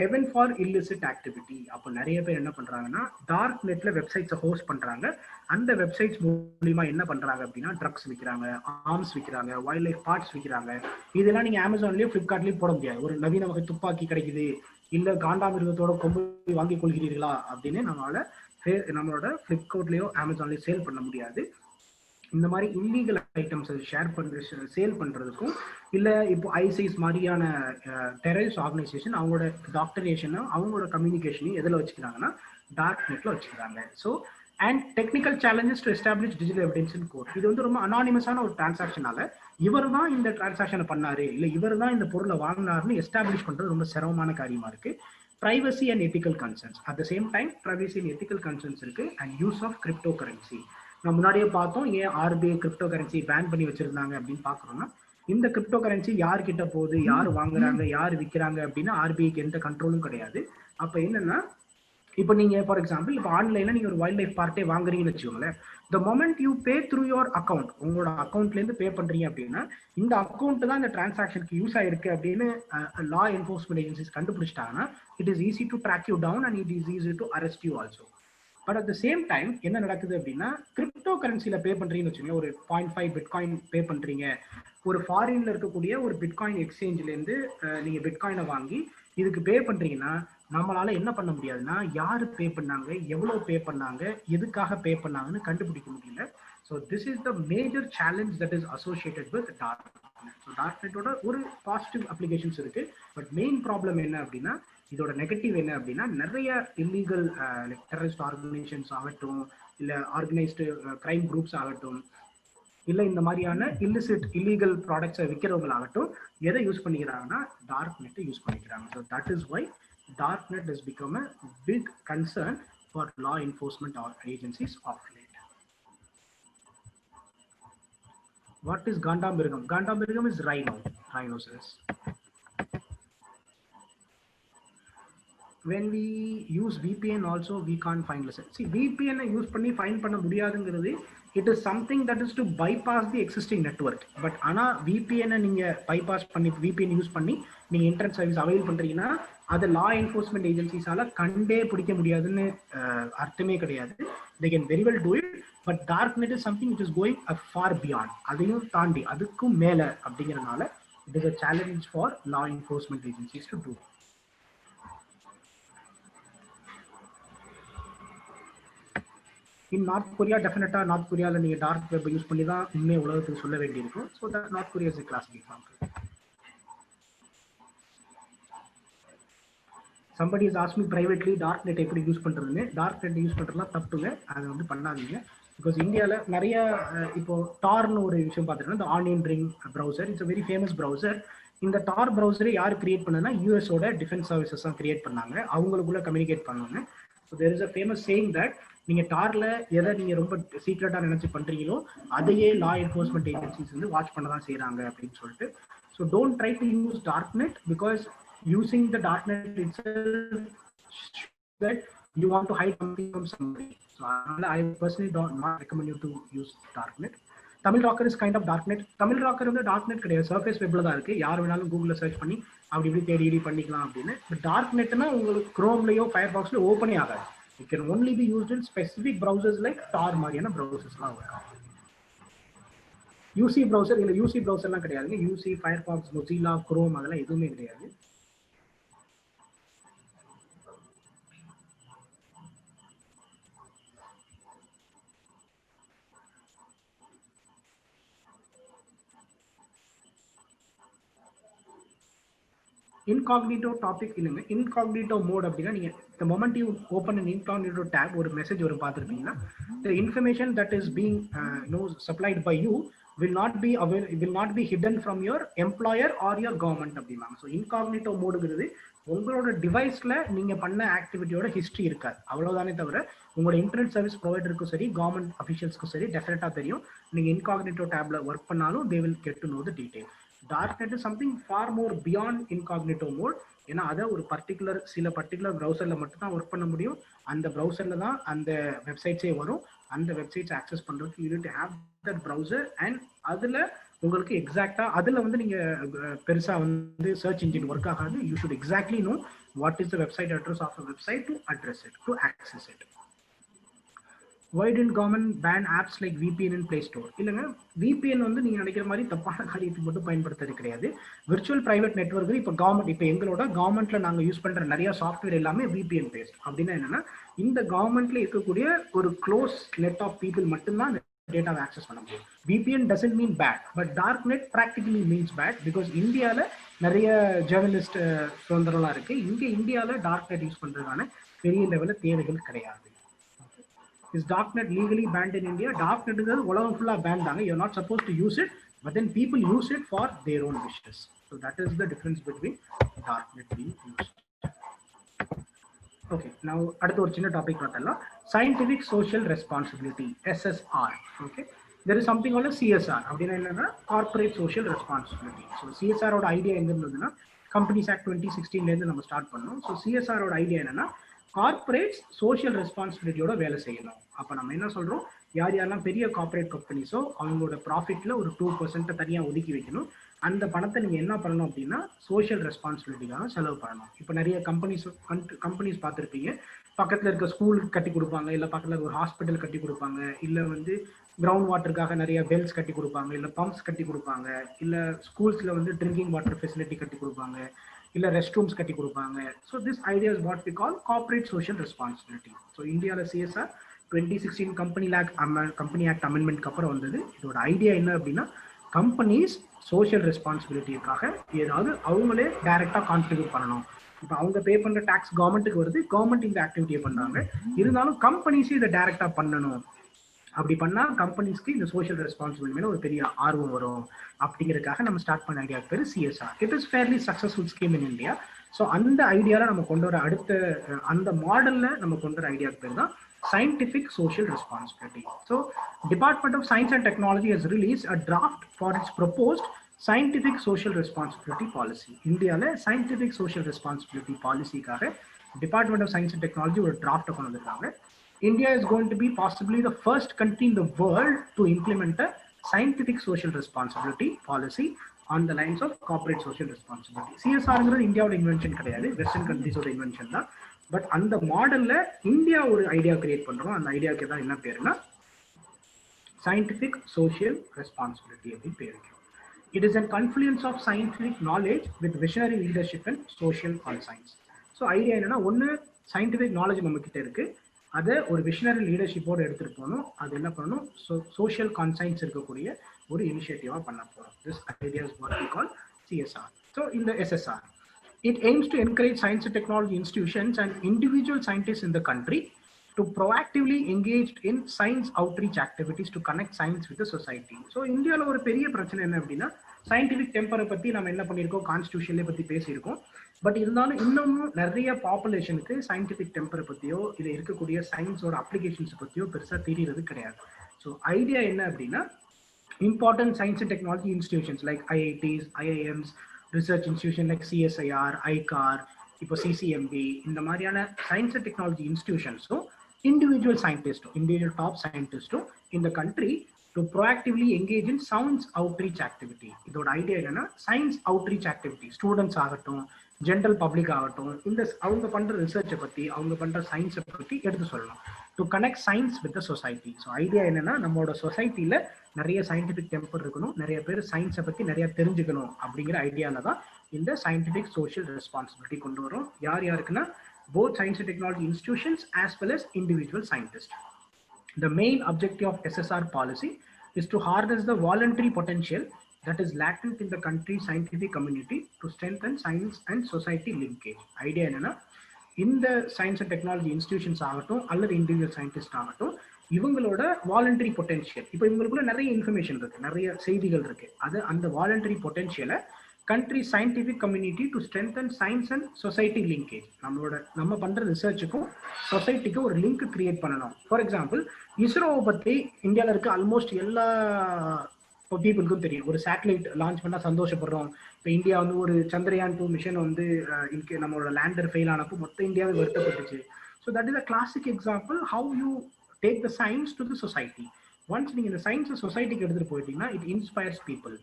Heaven for illicit activity. அப்போ நிறைய பேர் என்ன பண்றாங்கன்னா டார்க் நெட்ல வெப்சைட்ஸை ஹோஸ்ட் பண்றாங்க. அந்த வெப்சைட்ஸ் மூலியமா என்ன பண்றாங்க அப்படின்னா ட்ரக்ஸ் விற்கிறாங்க, ஆர்ம்ஸ் விற்கிறாங்க, வைல்ட் லைஃப் பார்ட்ஸ் விற்கிறாங்க. இதெல்லாம் நீங்க அமேசான்லயும் பிளிப்கார்ட்லயும் போட முடியாது. ஒரு நவீன வகை துப்பாக்கி கிடைக்குது, இல்ல காண்டாமிருகத்தோட கொம்பு வாங்கி கொள்கிறீர்களா அப்படின்னு நம்மளோட பிளிப்கார்ட்லயோ அமேசான்லயோ சேல் பண்ண முடியாது. இந்த மாதிரி இல்லீகல் ஐட்டம்ஸ் சேல் பண்றதுக்கும் இல்ல இப்போ ஐசிஸ் மாதிரியான டெரரிஸ்ட் ஆர்கனைசேஷன் அவங்களோட டாக்டரேஷனும் அவங்களோட கம்யூனிகேஷனையும் எதில் வச்சுக்கிறாங்கன்னா டார்க் நெட்ல வச்சுக்கிறாங்க. So and technical challenges to establish digital evidence in court. இது வந்து ரொம்ப அனானிமஸான ஒரு டிரான்சாக்ஷனால இவர் தான் இந்த டிரான்சாக்ஷனை பண்ணாரு இல்ல இவர் தான் இந்த பொருளை வாங்கினாருன்னு எஸ்டாப்ளிஷ் பண்றது ரொம்ப சிரமமான காரியமா இருக்கு. Privacy and ethical concerns. At the same time privacy and ethical concerns இருக்கு. And use of crypto currency. நம்ம முன்னாடியே பார்த்தோம் ஏன் ஆர்பிஐ கிரிப்டோ கரன்சி பேன் பண்ணி வச்சிருந்தாங்க அப்படின்னு பாக்குறோம்னா இந்த கிரிப்டோ கரன்சி யார் கிட்ட போகுது, யார் வாங்குறாங்க, யார் விற்கிறாங்க அப்படின்னு ஆர்பிஐக்கு எந்த கண்ட்ரோலும் கிடையாது. அப்ப என்னன்னா இப்போ நீங்க ஃபார் எக்ஸாம்பிள் இப்போ ஆன்லைன்ல நீங்க ஒரு வைல்ட் லைஃப் பார்ட்டே வாங்குறீங்கன்னு வச்சுக்கோங்களேன். The moment you pay through your account, உங்களோட அக்கௌண்ட்ல இருந்து பே பண்றீங்க அப்படின்னா இந்த அக்கௌண்ட் தான் இந்த டிரான்சாக்ஷனுக்கு யூஸ் ஆயிருக்கு அப்படின்னு லா என்ஃபோர்ஸ்மெண்ட் ஏஜென்சிஸ் கண்டுபிடிச்சிட்டாங்கன்னா it is easy to track you down and it is easy to arrest you also. But at the same time என்ன நடக்குது அப்படின்னா கிரிப்டோ கரன்சில பே பண்றீங்கன்னு வச்சுக்கோங்க, ஒரு 0.5 பிட்காயின் பே பண்றீங்க, ஒரு ஃபாரின்ல இருக்கக்கூடிய ஒரு பிட்காயின் எக்ஸ்சேஞ்ச்ல இருந்து நீங்க பிட்காயினை வாங்கி இதுக்கு பே பண்றீங்கன்னா நம்மளால என்ன பண்ண முடியாதுன்னா யாரு பே பண்ணாங்க, எவ்வளவு பே பண்ணாங்க, எதுக்காக பே பண்ணாங்கன்னு கண்டுபிடிக்க முடியல. So this is the major challenge that is associated with darknet. So darknet oda ஒரு பாசிட்டிவ் அப்ளிகேஷன்ஸ் இருக்கு, பட் மெயின் ப்ராப்ளம் என்ன அப்படின்னா, இதோட நெகட்டிவ் என்ன அப்படின்னா, நிறைய இல்லீகல் டெரரிஸ்ட் ஆர்கனைசேஷன்ஸ் ஆகட்டும், இல்ல ஆர்கனைஸ்டு கிரைம் குரூப்ஸ் ஆகட்டும், இல்ல இந்த மாதிரியான இல்லீகல் ப்ராடக்ட்ஸை விற்கிறவங்களாகட்டும், எதை யூஸ் பண்ணிக்கிறாங்கன்னா டார்க் நெட்டை யூஸ் பண்ணிக்கிறாங்க. So that is why dark net is become a big concern for law enforcement agencies of late. What is Gandambirigam? Gandambirigam is rhinoceros. When we use VPN also, we can't find listen. See, VPN use பண்ணி find பண்ண முடியாதுங்கிறது, it is something that is to bypass the existing network. But ஆனா VPN நீங்க bypass பண்ணி VPN use பண்ணி நீங்க internet service avail பண்றீங்கன்னா அது லா என்ஃபோர்ஸ்மெண்ட் ஏஜென்சிஸால கண்டே பிடிக்க முடியாதுன்னு அர்த்தமே கிடையாது. They can very well do it, but darknet is something which is going far beyond. அதையும் தாண்டி அதுக்கும் மேல அப்படிங்கறதுனால it is a challenge for law enforcement agencies to do. In North Korea, definitely North Korea நீங்க dark web use பண்ணி தான் உண்மையை உலகத்துக்கு சொல்ல வேண்டியிருக்கும். So that North Korea is a classic example. Somebody has asked me privately darknet எப்படி use பண்றதுன்னு. darknet use பண்றதுலாம் தப்புங்க, அதை வந்து பண்ணாதீங்க. பிகாஸ் இந்தியாவில் நிறைய இப்போ டார்னு ஒரு விஷயம் பார்த்துட்டோம்னா, இந்த onion ring browser it's a very famous browser. இந்த டார் ப்ரௌசரை யார் கிரியேட் பண்ணதுன்னா யூஎஸோட டிஃபென்ஸ் சர்வீசஸ் தான் கிரியேட் பண்ணாங்க. அவங்களுக்குள்ள கம்யூனிகேட் பண்ணுவாங்க. So there is a famous saying that நீங்கள் டார்ல எதை நீங்கள் ரொம்ப சீக்ரெட்டாக நினச்சி பண்ணுறீங்களோ அதையே லா என்ஃபோர்ஸ்மெண்ட் ஏஜென்சிஸ் வந்து வாட்ச் பண்ண தான் செய்கிறாங்க அப்படின்னு சொல்லிட்டு. So don't try to use darknet because using the darknet itself that you want to hide something from somebody. So I personally don't not recommend you to use darknet. Tamil Rocker is kind of darknet. Tamil Rocker வந்து darknet கிடையாது, surface வெப்ல தான் இருக்கு. யார் வேணாலும் கூகுள்ல search பண்ணி அப்படி இப்படி தேடி பண்ணிக்கலாம் அப்படின்னு. பட் டார்க்நெட்னா உங்களுக்கு குரோம்லயோ ஃபயர்பாக்ஸ்லயோ ஓப்பனே ஆகாது. It can only be used in specific browsers like Tor மாதிரியான browsersலாம் இருக்கும். UC browser இல்ல UC browserலாம் கிடையாதுங்க. UC, Firefox, Mozilla, Chrome அதெல்லாம் எதுவுமே கிடையாது. இன்காக்னிட்டோ டாபிக் இல்லைங்க. இன்காக்னிட்டோ மோட் அப்படின்னா நீங்க the moment you open an incognito tab ஒரு மெசேஜ் வரும் பார்த்துருப்பீங்கன்னா, the information that is being supplied by you will not be hidden from your employer or your government அப்படின்னா. So incognito மோடுங்கிறது உங்களோட டிவைஸ்ல நீங்க பண்ண ஆக்டிவிட்டியோட history இருக்காது, அவ்வளவுதானே தவிர உங்களோட இன்டர்நெட் சர்வீஸ் ப்ரொவைடருக்கும் சரி கவர்மெண்ட் அஃபிஷியல்ஸ்க்கும் சரி டெஃபினட்டா தெரியும். நீங்க இன்காக்னிட்டோ டேப்ல ஒர்க் பண்ணாலும் they will get to know the detail. Darknet is something far more beyond incognito mode. ஏன்னா அதை ஒரு சில பர்டிகுலர் ப்ரௌசர்ல மட்டும் தான் ஒர்க் பண்ண முடியும். அந்த ப்ரௌசர்ல தான் அந்த வெப்சைட்ஸே வரும். அந்த வெப்சைட்ஸ் ஆக்சஸ் பண்றதுக்கு you need to have that browser and அதுல உங்களுக்கு எக்ஸாக்டா அதுல வந்து நீங்க பெருசா வந்து சர்ச் இன்ஜின் ஒர்க் ஆகாது. You should exactly know what is the website address of a website to address it, to access it. Why didn't government ban apps like VPN in Play Store? இல்லைங்க, VPN வந்து நீங்க நினைக்கிற மாதிரி தப்பான காரியத்துக்கு மட்டும் பயன்படுத்துறது கிடையாது. விர்ச்சுவல் பிரைவேட் நெட்வொர்க் இப்போ எங்களோட கவர்மெண்ட்ல நாங்க யூஸ் பண்ற நிறைய சாஃப்ட்வேர் எல்லாமே VPN பேஸ்ட். அப்படின்னா என்னன்னா, இந்த கவர்மெண்ட்ல இருக்கக்கூடிய ஒரு க்ளோஸ் நெட் ஆஃப் பீப்புள் மட்டும்தான் டேட்டாவை ஆக்சஸ் பண்ண முடியும். VPN doesn't mean bad, but darknet practically means bad because இந்தியாவில் நிறைய ஜேர்னலிஸ்ட் சுதந்திரம்லாம் இருக்கு. இந்தியாவில் டார்க்நெட் யூஸ் பண்றதுக்கான பெரிய லெவலில் தேவைகள் கிடையாது. Is darknet legally banned in India? Darknet is உலகம் ஃபுல்லா பேன் தாங்க. You're not supposed to use it, but then people use it for their own wishes. So that is the difference between darknet being used. Okay, now அடுத்த ஒரு சின்ன topic பார்த்தலாம். Scientific Social Responsibility, SSR. Okay, there is something called CSR. அப்படின்னா என்னன்னா Corporate Social Responsibility. So CSR ஓட idea எங்க இருந்ததுன்னா, Companies Act 2016 இருந்து நம்ம ஸ்டார்ட் பண்ணோம். So CSR ஓட ஐடியா என்னன்னா, கார்பரேட்ஸ் சோஷியல் ரெஸ்பான்சிபிலிட்டியோட வேலை செய்யணும். அப்போ நம்ம என்ன சொல்றோம், யாரெல்லாம் பெரிய கார்பரேட் கம்பெனிஸோ அவங்களோட ப்ராஃபிட்ல ஒரு 2% தனியாக ஒதுக்கி வைக்கணும். அந்த பணத்தை நீங்க என்ன பண்ணணும் அப்படின்னா சோஷியல் ரெஸ்பான்சிபிலிட்டிக்காக செலவு பண்ணணும். இப்போ நிறைய கம்பெனிஸ் பார்த்துருப்பீங்க, பக்கத்தில் இருக்க ஸ்கூல் கட்டி கொடுப்பாங்க, இல்லை பக்கத்தில் ஒரு ஹாஸ்பிட்டல் கட்டி கொடுப்பாங்க, இல்லை வந்து கிரவுண்ட் வாட்டருக்காக நிறைய வெல்ஸ் கட்டி கொடுப்பாங்க, இல்லை பம்ப்ஸ் கட்டி கொடுப்பாங்க, இல்லை ஸ்கூல்ஸில் வந்து ட்ரிங்கிங் வாட்டர் ஃபெசிலிட்டி கட்டி கொடுப்பாங்க, இல்ல ரெஸ்ட் ரூம்ஸ் கட்டி கொடுப்பாங்க. So this idea is what we call corporate social responsibility. So இந்தியாவில் CSR 2016 கம்பெனி ஆக்ட் அமெண்ட்மெண்ட்க்கு அப்புறம் வந்தது. இதோட ஐடியா என்ன அப்படின்னா, கம்பெனிஸ் சோஷியல் ரெஸ்பான்சிபிலிட்டிக்காக ஏதாவது அவங்களே டைரக்டா கான்ட்ரிபியூட் பண்ணணும். இப்போ அவங்க பே பண்ற டாக்ஸ் கவர்மெண்ட்டுக்கு வருது, கவர்மெண்ட் இந்த ஆக்டிவிட்டியை பண்றாங்க, இருந்தாலும் கம்பெனிஸும் இதை டைரக்டா பண்ணணும். அப்படி பண்ணா கம்பெனிஸ்க்கு இந்த சோஷியல் ரெஸ்பான்சிபிலிட்டி மேல ஒரு பெரிய ஆர்வம் வரும் அப்படிங்கிறதுக்காக நம்ம ஸ்டார்ட் பண்ண ஐடியா பேர் CSR. It is fairly successful scheme in India. So அந்த ஐடியாவில் நம்ம கொண்டு வர அந்த மாடல்ல நம்ம கொண்டு வர ஐடியா பேர் தான் scientific social responsibility. So Department of Science and Technology has released a draft for its proposed scientific social responsibility policy. இந்தியால scientific social responsibility policy-க்காக Department of Science and Technology ஒரு draft கொண்டு வந்திருக்காங்க. India is going to be possibly the first country in the world to implement a scientific social responsibility policy on the lines of corporate social responsibility. CSR-ங்கிறது இந்தியாவோட invention கிடையாது, western கண்ட்ரீஸோட invention தான். But அந்த மாடல்ல India ஒரு idea create பண்றோம். அந்த ஐடியாவுக்கு தான் என்ன பேருன்னா சயின்டிபிக் சோஷியல் ரெஸ்பான்சிபிலிட்டி அப்படின்னு பேரு. It is a confluence of scientific knowledge with visionary leadership and social conscience. So idea என்னன்னா, ஒன்று சயின்டிபிக் நாலேஜ் நம்ம கிட்ட இருக்கு, அதை ஒரு விஷனரி லீடர்ஷிப்போட எடுத்துட்டு போகணும். அது என்ன பண்ணணும், சோஷியல் கான்சைன்ஸ் இருக்கக்கூடிய ஒரு இனிஷியேட்டிவா பண்ண போறோம். This idea is what we call CSR. ஸோ இந்த SSR, it aims to encourage science and technology institutions and individual scientists in the country to proactively engage in science outreach activities to connect science with the society. So இந்தியாவில் ஒரு பெரிய பிரச்சனை என்ன அப்படின்னா, scientific டெம்பரை பற்றி நம்ம என்ன பண்ணியிருக்கோம், கான்ஸ்டியூஷன்லேயே பற்றி பேசியிருக்கோம். பட் இருந்தாலும் இன்னமும் நிறைய பாப்புலேஷனுக்கு சயின்டிபிக் டெம்பரை பற்றியோ இல்லை இருக்கக்கூடிய சயின்ஸோட அப்ளிகேஷன்ஸ் பற்றியோ பெருசாக தெரியறது கிடையாது. ஸோ ஐடியா என்ன அப்படின்னா, important science and technology institutions like IITs, IIMs, research institution like CSIR, ICAR, இப்போ CCMB, இந்த மாதிரியான சயின்ஸ் அண்ட் டெக்னாலஜி இன்ஸ்டிடியூஷன்ஸும் இண்டிவிஜுவல் சயின்டிஸ்டும் இண்டிவிஜுவல் டாப் சயின்டிஸ்டும் இந்த country to proactively engage in science outreach activity. இதோட ஐடியா என்னன்னா, சயின்ஸ் அவுட்ரீச் ஆக்டிவிட்டி ஸ்டூடெண்ட்ஸ் ஆகட்டும், ஜென்ரல் பப்ளிக் ஆகட்டும், இந்த அவங்க பண்ற ரிசர்ச்சை பற்றி, அவங்க பண்ற சயின்ஸை பற்றி எடுத்து சொல்லணும். To connect science with the society. So idea என்னன்னா, நம்மளோட சொசைட்டியில் நிறைய சயின்டிபிக் டெம்பர் இருக்கணும், நிறைய பேர் சயின்ஸை பற்றி நிறைய தெரிஞ்சுக்கணும் அப்படிங்கிற ஐடியாவில் தான் இந்த சயின்டிபிக் சோஷியல் ரெஸ்பான்சிபிலிட்டி கொண்டு வரும். யார் யாருக்குன்னா, both science and technology institutions as well as individual scientist. The main objective of SSR policy is to harness the voluntary potential that is latent in the country's scientific community to strengthen science and society linkage. Idea என்னன்னா, இந்த science and technology institutions ஆகட்டும் அல்லது individual scientist ஆகட்டும், இவங்களோட voluntary potential, இப்போ இவங்களுக்குள்ள நிறைய information இருக்கு, நிறைய செய்திகள் இருக்கு, அது அந்த voluntary பொட்டன்ஷியலை country scientific community to strengthen science and society linkage. நம்ம பண்ற ரிசர்ச்சுக்கும் சொசைட்டிக்கும் ஒரு லிங்க் கிரியேட் பண்ணணும். ஃபார் எக்ஸாம்பிள், இஸ்ரோவை பற்றி இந்தியாவில் இருக்க ஆல்மோஸ்ட் எல்லா பீப்புளுக்கும் தெரியும். ஒரு சேட்டலைட் லான்ச் பண்ணால் சந்தோஷப்படுறோம். இப்போ இந்தியா வந்து ஒரு சந்திரயான் 2 மிஷன் வந்து நம்மளோட லேண்டர் ஃபெயில் ஆனப்போ மொத்த இந்தியாவே வருத்தப்பட்டுச்சு. So that is a classic example how you take the science to the society. Once நீங்கள் இந்த சயின்ஸை சொசைட்டிக்கு எடுத்துகிட்டு போயிட்டீங்கன்னா இட் இன்ஸ்பயர்ஸ் பீப்புள்.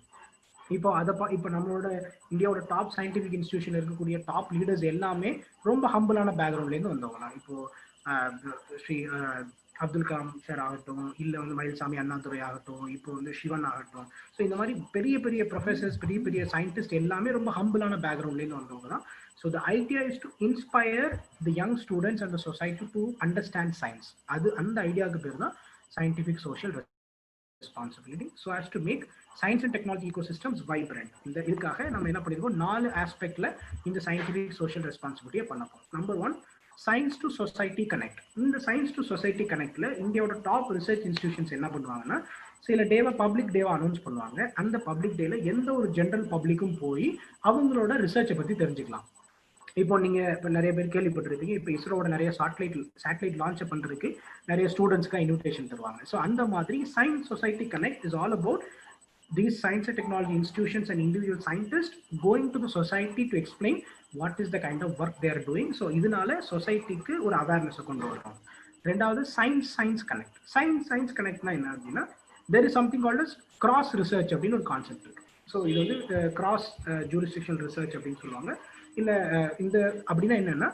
இப்போ நம்மளோட இந்தியாவோட டாப் சயின்டிஃபிக் இன்ஸ்டிடியூஷன் இருக்கக்கூடிய டாப் லீடர்ஸ் எல்லாமே ரொம்ப ஹம்பிளான பேக்ரவுண்ட்லேருந்து வந்தவங்க தான். இப்போ ஸ்ரீ அப்துல் கலாம் சார் ஆகட்டும், இல்லை வந்து மயில்சாமி அண்ணாதுரை ஆகட்டும், இப்போ வந்து சிவன் ஆகட்டும். ஸோ இந்த மாதிரி பெரிய பெரிய ப்ரொஃபஸர்ஸ், பெரிய பெரிய சயின்டிஸ்ட் எல்லாமே ரொம்ப ஹம்பிளான பேக்ரவுண்ட்லேருந்து வந்தவங்க தான். So the idea is to inspire the young students and the society to understand science. அந்த ஐடியாவுக்கு பேர் தான் scientific social responsibility, so as to make science and technology ecosystems vibrant. இதுக்காக நம்ம என்ன பண்ணிருக்கோம், 4 ஆஸ்பெக்ட்ல இந்த சயின்டிபிக் சோஷியல் ரெஸ்பான்சிபிலிட்டியை பண்ண போறோம். Number 1, science to society connect. இந்த சயின்ஸ் டு சொசைட்டி கனெக்ட்ல இந்தியாவோட டாப் ரிசர்ச் இன்ஸ்டிடியூஷன்ஸ் என்ன பண்ணுவாங்கன்னா, சில டேவை பப்ளிக் டேவை அனௌன்ஸ் பண்ணுவாங்க. அந்த பப்ளிக் டேல எந்த ஒரு ஜென்ரல் பப்ளிக்கும் போய் அவங்களோட ரிசர்ச்சை பத்தி தெரிஞ்சுக்கலாம். இப்போ நீங்க இப்போ நிறைய பேர் கேள்விப்பட்டிருப்பீங்க, இப்போ இஸ்ரோவோட நிறைய சேட்டலைட் லான்ச் பண்றதுக்கு நிறைய ஸ்டூடெண்ட்ஸ்க்கு இன்விடேஷன் தருவாங்க. ஸோ அந்த மாதிரி science society connect is all about these science and technology institutions and individual scientists going to the society to explain what is the kind of work they are doing. So இதனால சொசைட்டிக்கு ஒரு அவேர்னஸை கொண்டு வரும். ரெண்டாவது, science connect. Science கனெக்ட்னா என்ன அப்படின்னா, there is something called as cross research அப்படின்னு ஒரு கான்செப்ட் இருக்கு. ஸோ இது வந்து கிராஸ் ஜூரிஸ்டிக்ஷனல் ரிசர்ச் அப்படின்னு சொல்லுவாங்க. இல்லை இந்த அப்படின்னா என்னன்னா,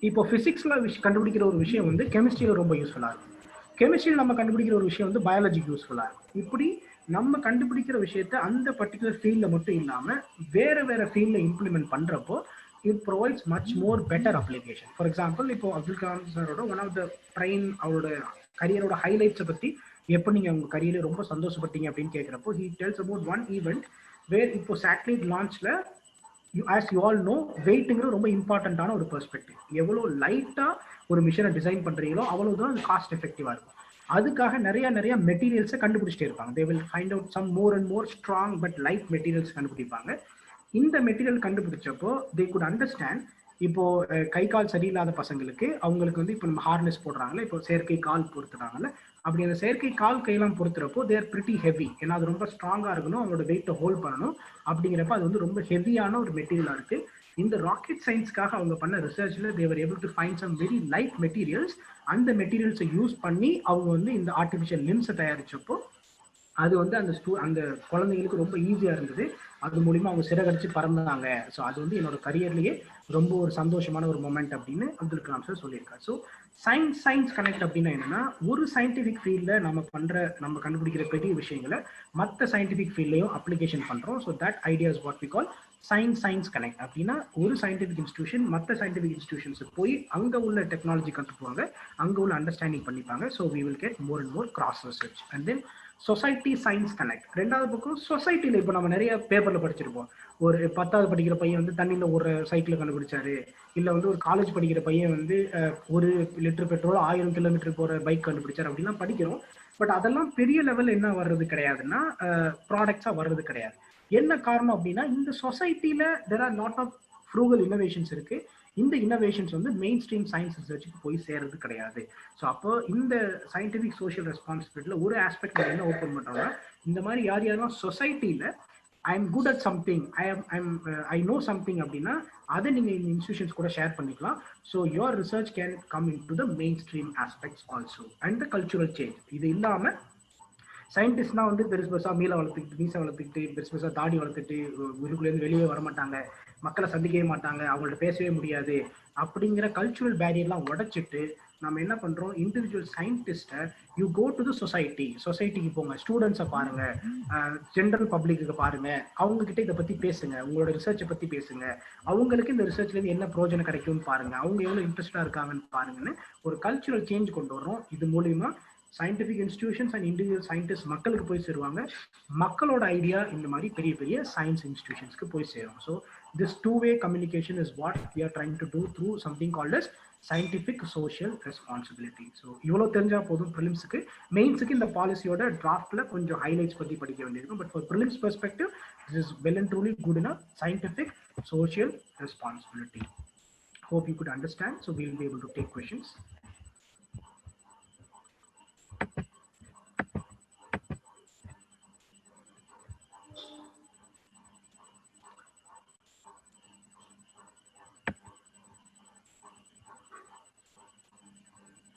இப்போ ஃபிசிக்ஸ்ல கண்டுபிடிக்கிற ஒரு விஷயம் வந்து கெமிஸ்ட்ரியில் ரொம்ப யூஸ்ஃபுல்லாக இருக்கும். கெமிஸ்ட்ரியில் நம்ம கண்டுபிடிக்கிற ஒரு விஷயம் வந்து பயாலஜிக்கு யூஸ்ஃபுல்லாக இருக்கும். இப்படி நம்ம கண்டுபிடிக்கிற விஷயத்த அந்த பர்டிகுலர் ஃபீல்டில் மட்டும் இல்லாமல் வேற ஃபீல்டில் இம்ப்ளிமெண்ட் பண்ணுறப்போ it provides much more better application. For example, இப்போ அப்துல் கலாம் சாரோட ஒன் ஆஃப் த பிரைம் அவரோட கரியரோட ஹைலைட்ஸை பற்றி எப்போ நீங்கள் உங்கள் கரியரில் ரொம்ப சந்தோஷப்பட்டீங்க அப்படின்னு கேட்குறப்போ he tells about one event where இப்போ சேட்டலைட் லான்ச்சில் as you all know வெயிட்டுங்கிறது ரொம்ப இம்பார்ட்டண்ட்டான ஒரு பெர்ஸ்பெக்டிவ். எவ்வளோ லைட்டாக ஒரு மிஷினை டிசைன் பண்ணுறீங்களோ அவ்வளோதான் அது காஸ்ட் எஃபெக்டிவாக இருக்கும். அதுக்காக நிறைய மெட்டீரியல்ஸை கண்டுபிடிச்சிட்டே இருப்பாங்க. They will find out some more and more strong but light materials கண்டுபிடிப்பாங்க. இந்த மெட்டீரியல் கண்டுபிடிச்சப்போ தே குட் அண்டர்ஸ்டாண்ட் இப்போ கை கால் சரியில்லாத பசங்களுக்கு அவங்களுக்கு வந்து இப்போ நம்ம ஹார்னஸ் போடுறாங்கல்ல, இப்போ செயற்கை கால் பொறுத்துறாங்கல்ல, அப்படி அந்த செயற்கை கால் கையெல்லாம் பொறுத்துறப்போ தேர் பிரிட்டி ஹெவி. ஏன்னா அது ரொம்ப ஸ்ட்ராங்காக இருக்கணும், அவங்களோட வெயிட்டை ஹோல்ட் பண்ணணும். அப்படிங்கிறப்ப அது வந்து ரொம்ப ஹெவியான ஒரு மெட்டீரியலாக இருக்கு. இந்த ராக்கெட் சயின்ஸ்க்காக அவங்க பண்ண ரிசர்ச்ல they were able to find some very light materials. அந்த மெட்டீரியல்ஸை யூஸ் பண்ணி அவங்க வந்து இந்த ஆர்டிஃபிஷியல் லிம்ஸை தயாரிச்சப்போ அது வந்து அந்த குழந்தைங்களுக்கு ரொம்ப ஈஸியாக இருந்தது. அது மூலிமா அவங்க சிறகடிச்சு பறந்தாங்க. ஸோ அது வந்து என்னோட கரியர்லேயே ரொம்ப ஒரு சந்தோஷமான ஒரு மொமெண்ட் அப்படின்னு அப்துல் கலாம் சார் சொல்லியிருக்காரு. ஸோ சயின்ஸ் கனெக்ட் அப்படின்னா என்னன்னா, ஒரு சயின்டிஃபிக் ஃபீல்டில் நம்ம கண்டுபிடிக்கிற பெரிய விஷயங்களை மற்ற சயின்டிஃபிக் ஃபீல்ட்லையும் அப்ளிகேஷன் பண்ணுறோம். So that idea is what we call science connect. அப்படின்னா ஒரு சயின்டிஃபிக் இன்ஸ்டியூஷன் மற்ற சயின்டிஃபிக் இன்ஸ்டியூஷன்ஸுக்கு போய் அங்கே உள்ள டெக்னாலஜி கற்றுக்குவாங்க, அங்கே உள்ள அண்டர்ஸ்டாண்டிங் பண்ணிப்பாங்க. So we will get more and more cross research. And then society science connect. ரெண்டாவது பக்கம் சொசைட்டியில் இப்போ நம்ம நிறைய பேப்பரில் படிச்சிருப்போம். ஒரு 10வது படிக்கிற பையன் வந்து தண்ணியில் ஒரு சைக்கிளை கண்டுபிடிச்சாரு, இல்லை வந்து ஒரு காலேஜ் படிக்கிற பையன் வந்து 1 லிட்டர் பெட்ரோல் 1000 கிலோமீட்டர் போகிற பைக் கண்டுபிடிச்சார் அப்படிலாம் படிக்கிறோம். பட் அதெல்லாம் பெரிய லெவல் என்ன வர்றது கிடையாதுன்னா, ப்ராடக்ட்ஸாக வர்றது கிடையாது. என்ன காரணம் அப்படின்னா, இந்த சொசைட்டியில் there are lot of frugal innovations இருக்கு. இந்த இன்னோவேஷன்ஸ் வந்து மெயின் ஸ்ட்ரீம் சயின்ஸ் ரிசர்ச்சுக்கு போய் சேர்றது கிடையாது. ஸோ அப்போ இந்த சயின்டிஃபிக் சோஷியல் ரெஸ்பான்சிபிலிட்டியில் ஒரு ஆஸ்பெக்ட் என்ன ஓப்பன் பண்ணுறோம்னா, இந்த மாதிரி யாரெல்லாம் சொசைட்டியில் I am good at something, I know something அப்படின்னா அதை நீங்கள் இந்த இன்ஸ்டியூஷன்ஸ் கூட ஷேர் பண்ணிக்கலாம். So your research can come in to the main stream aspects also. And the cultural change. இது இல்லாமல் சயின்டிஸ்ட்னா வந்து பெருசாக மீளை வளர்த்துக்கிட்டு மீசை வளர்த்துக்கிட்டு பெருசாக தாடி வளர்த்துட்டு வீட்டுக்குள்ளேருந்து வெளியே வரமாட்டாங்க, மக்களை சந்திக்கவே மாட்டாங்க, அவங்கள்ட்ட பேசவே முடியாது அப்படிங்கிற கல்ச்சுரல் பேரியர்லாம் உடைச்சிட்டு நம்ம என்ன பண்ணுறோம், இண்டிவிஜுவல் சயின்டிஸ்ட்டை யூ கோ டு த சொசைட்டிக்கு போங்க, ஸ்டூடெண்ட்ஸை பாருங்கள், ஜென்ரல் பப்ளிக்கு பாருங்கள், அவங்கக்கிட்ட இதை பற்றி பேசுங்க, உங்களோட ரிசர்ச்சை பற்றி பேசுங்க, அவங்களுக்கு இந்த ரிசர்ச்லேருந்து என்ன பிரோஜனம் கிடைக்கும்னு பாருங்கள், அவங்க எவ்வளோ இன்ட்ரெஸ்டாக இருக்காங்கன்னு பாருங்கன்னு ஒரு கல்ச்சுரல் சேஞ்ச் கொண்டு வரோம். இது மூலிமா scientific institutions and individual scientist மக்களுக்கு போய் சேருவாங்க, மக்களோட ஐடியா இந்த மாதிரி பெரிய சயின்ஸ் இன்ஸ்டிடியூஷன்ஸ்க்கு போய் சேரும். So this two-way communication is what we are trying to do through something called as scientific social responsibility. So இவ்வளோ தெரிஞ்சா போதும் ப்ரிலிம்ஸுக்கு. மெயின்ஸுக்கு இந்த பாலிசியோட டிராஃப்ட்ல கொஞ்சம் ஹைலைட்ஸ் பற்றி படிக்க வேண்டியிருக்கும். But for prelims perspective this is well and truly good enough scientific social responsibility. Hope you could understand. So we will be able to take questions.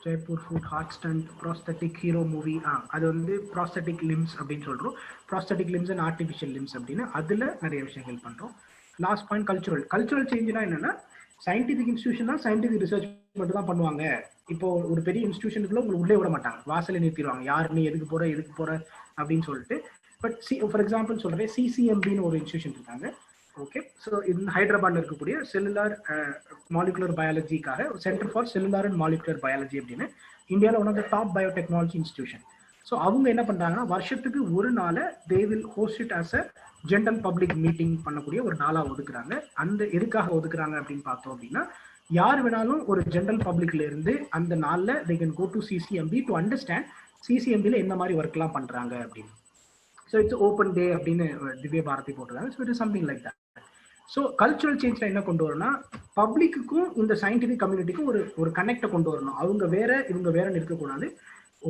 Jaipur foot heart stent prosthetic hero movie, அது வந்து prosthetic limbs அப்படின்னு சொல்கிறோம். Prosthetic limbs and artificial limbs அப்படின்னு அதில் நிறைய விஷயங்கள் பண்ணுறோம். Last point cultural சேஞ்சுனா என்னென்னா, சயின்டிஃபிக் இன்ஸ்டியூஷன் தான் சயின்டிஃபிக் ரிசர்ச் மட்டும் தான் பண்ணுவாங்க. இப்போ ஒரு பெரிய இன்ஸ்டியூஷனுக்குள்ள உங்களுக்கு உள்ளே விட மாட்டாங்க, வாசலை நிறுத்திடுவாங்க, யார் நீ எதுக்கு போகிற அப்படின்னு சொல்லிட்டு. பட் ஃபார் எக்ஸாம்பிள் சொல்கிறேன், சிசிஎம்பின்னு ஒரு இன்ஸ்டியூஷன் இருக்காங்க. ஓகே, ஸோ இந்த ஹைதராபாத்ல இருக்கக்கூடிய செல்லுலார் மாலிகுலர் பயாலஜிக்காக centre for cellular and molecular biology அப்படின்னு இந்தியாவில் one of the top biotechnology institution. So அவங்க என்ன பண்ணுறாங்கன்னா, வருஷத்துக்கு ஒரு நாளை they will host it as a general public meeting பண்ணக்கூடிய ஒரு நாளாக ஒதுக்குறாங்க. அந்த எதுக்காக ஒதுக்குறாங்க அப்படின்னு பார்த்தோம் அப்படின்னா, யார் வேணாலும் ஒரு ஜென்ரல் பப்ளிக்ல இருந்து அந்த நாளில் they can go to CCMB to understand சிசிஎம்பியில் என்ன மாதிரி ஒர்க்லாம் பண்ணுறாங்க அப்படின்னு. ஸோ இட்ஸ் ஓப்பன் டே அப்படின்னு திவ்ய பாரதி போட்டுருக்காங்க. So it is something like that. So cultural சேஞ்சில் என்ன கொண்டு வரணும்னா, பப்ளிக்குக்கும் இந்த சயின்டிஃபிக் கம்யூனிட்டிக்கும் ஒரு கனெக்டை கொண்டு வரணும். அவங்க வேற இவங்க வேறன்னு இருக்கக்கூடாது.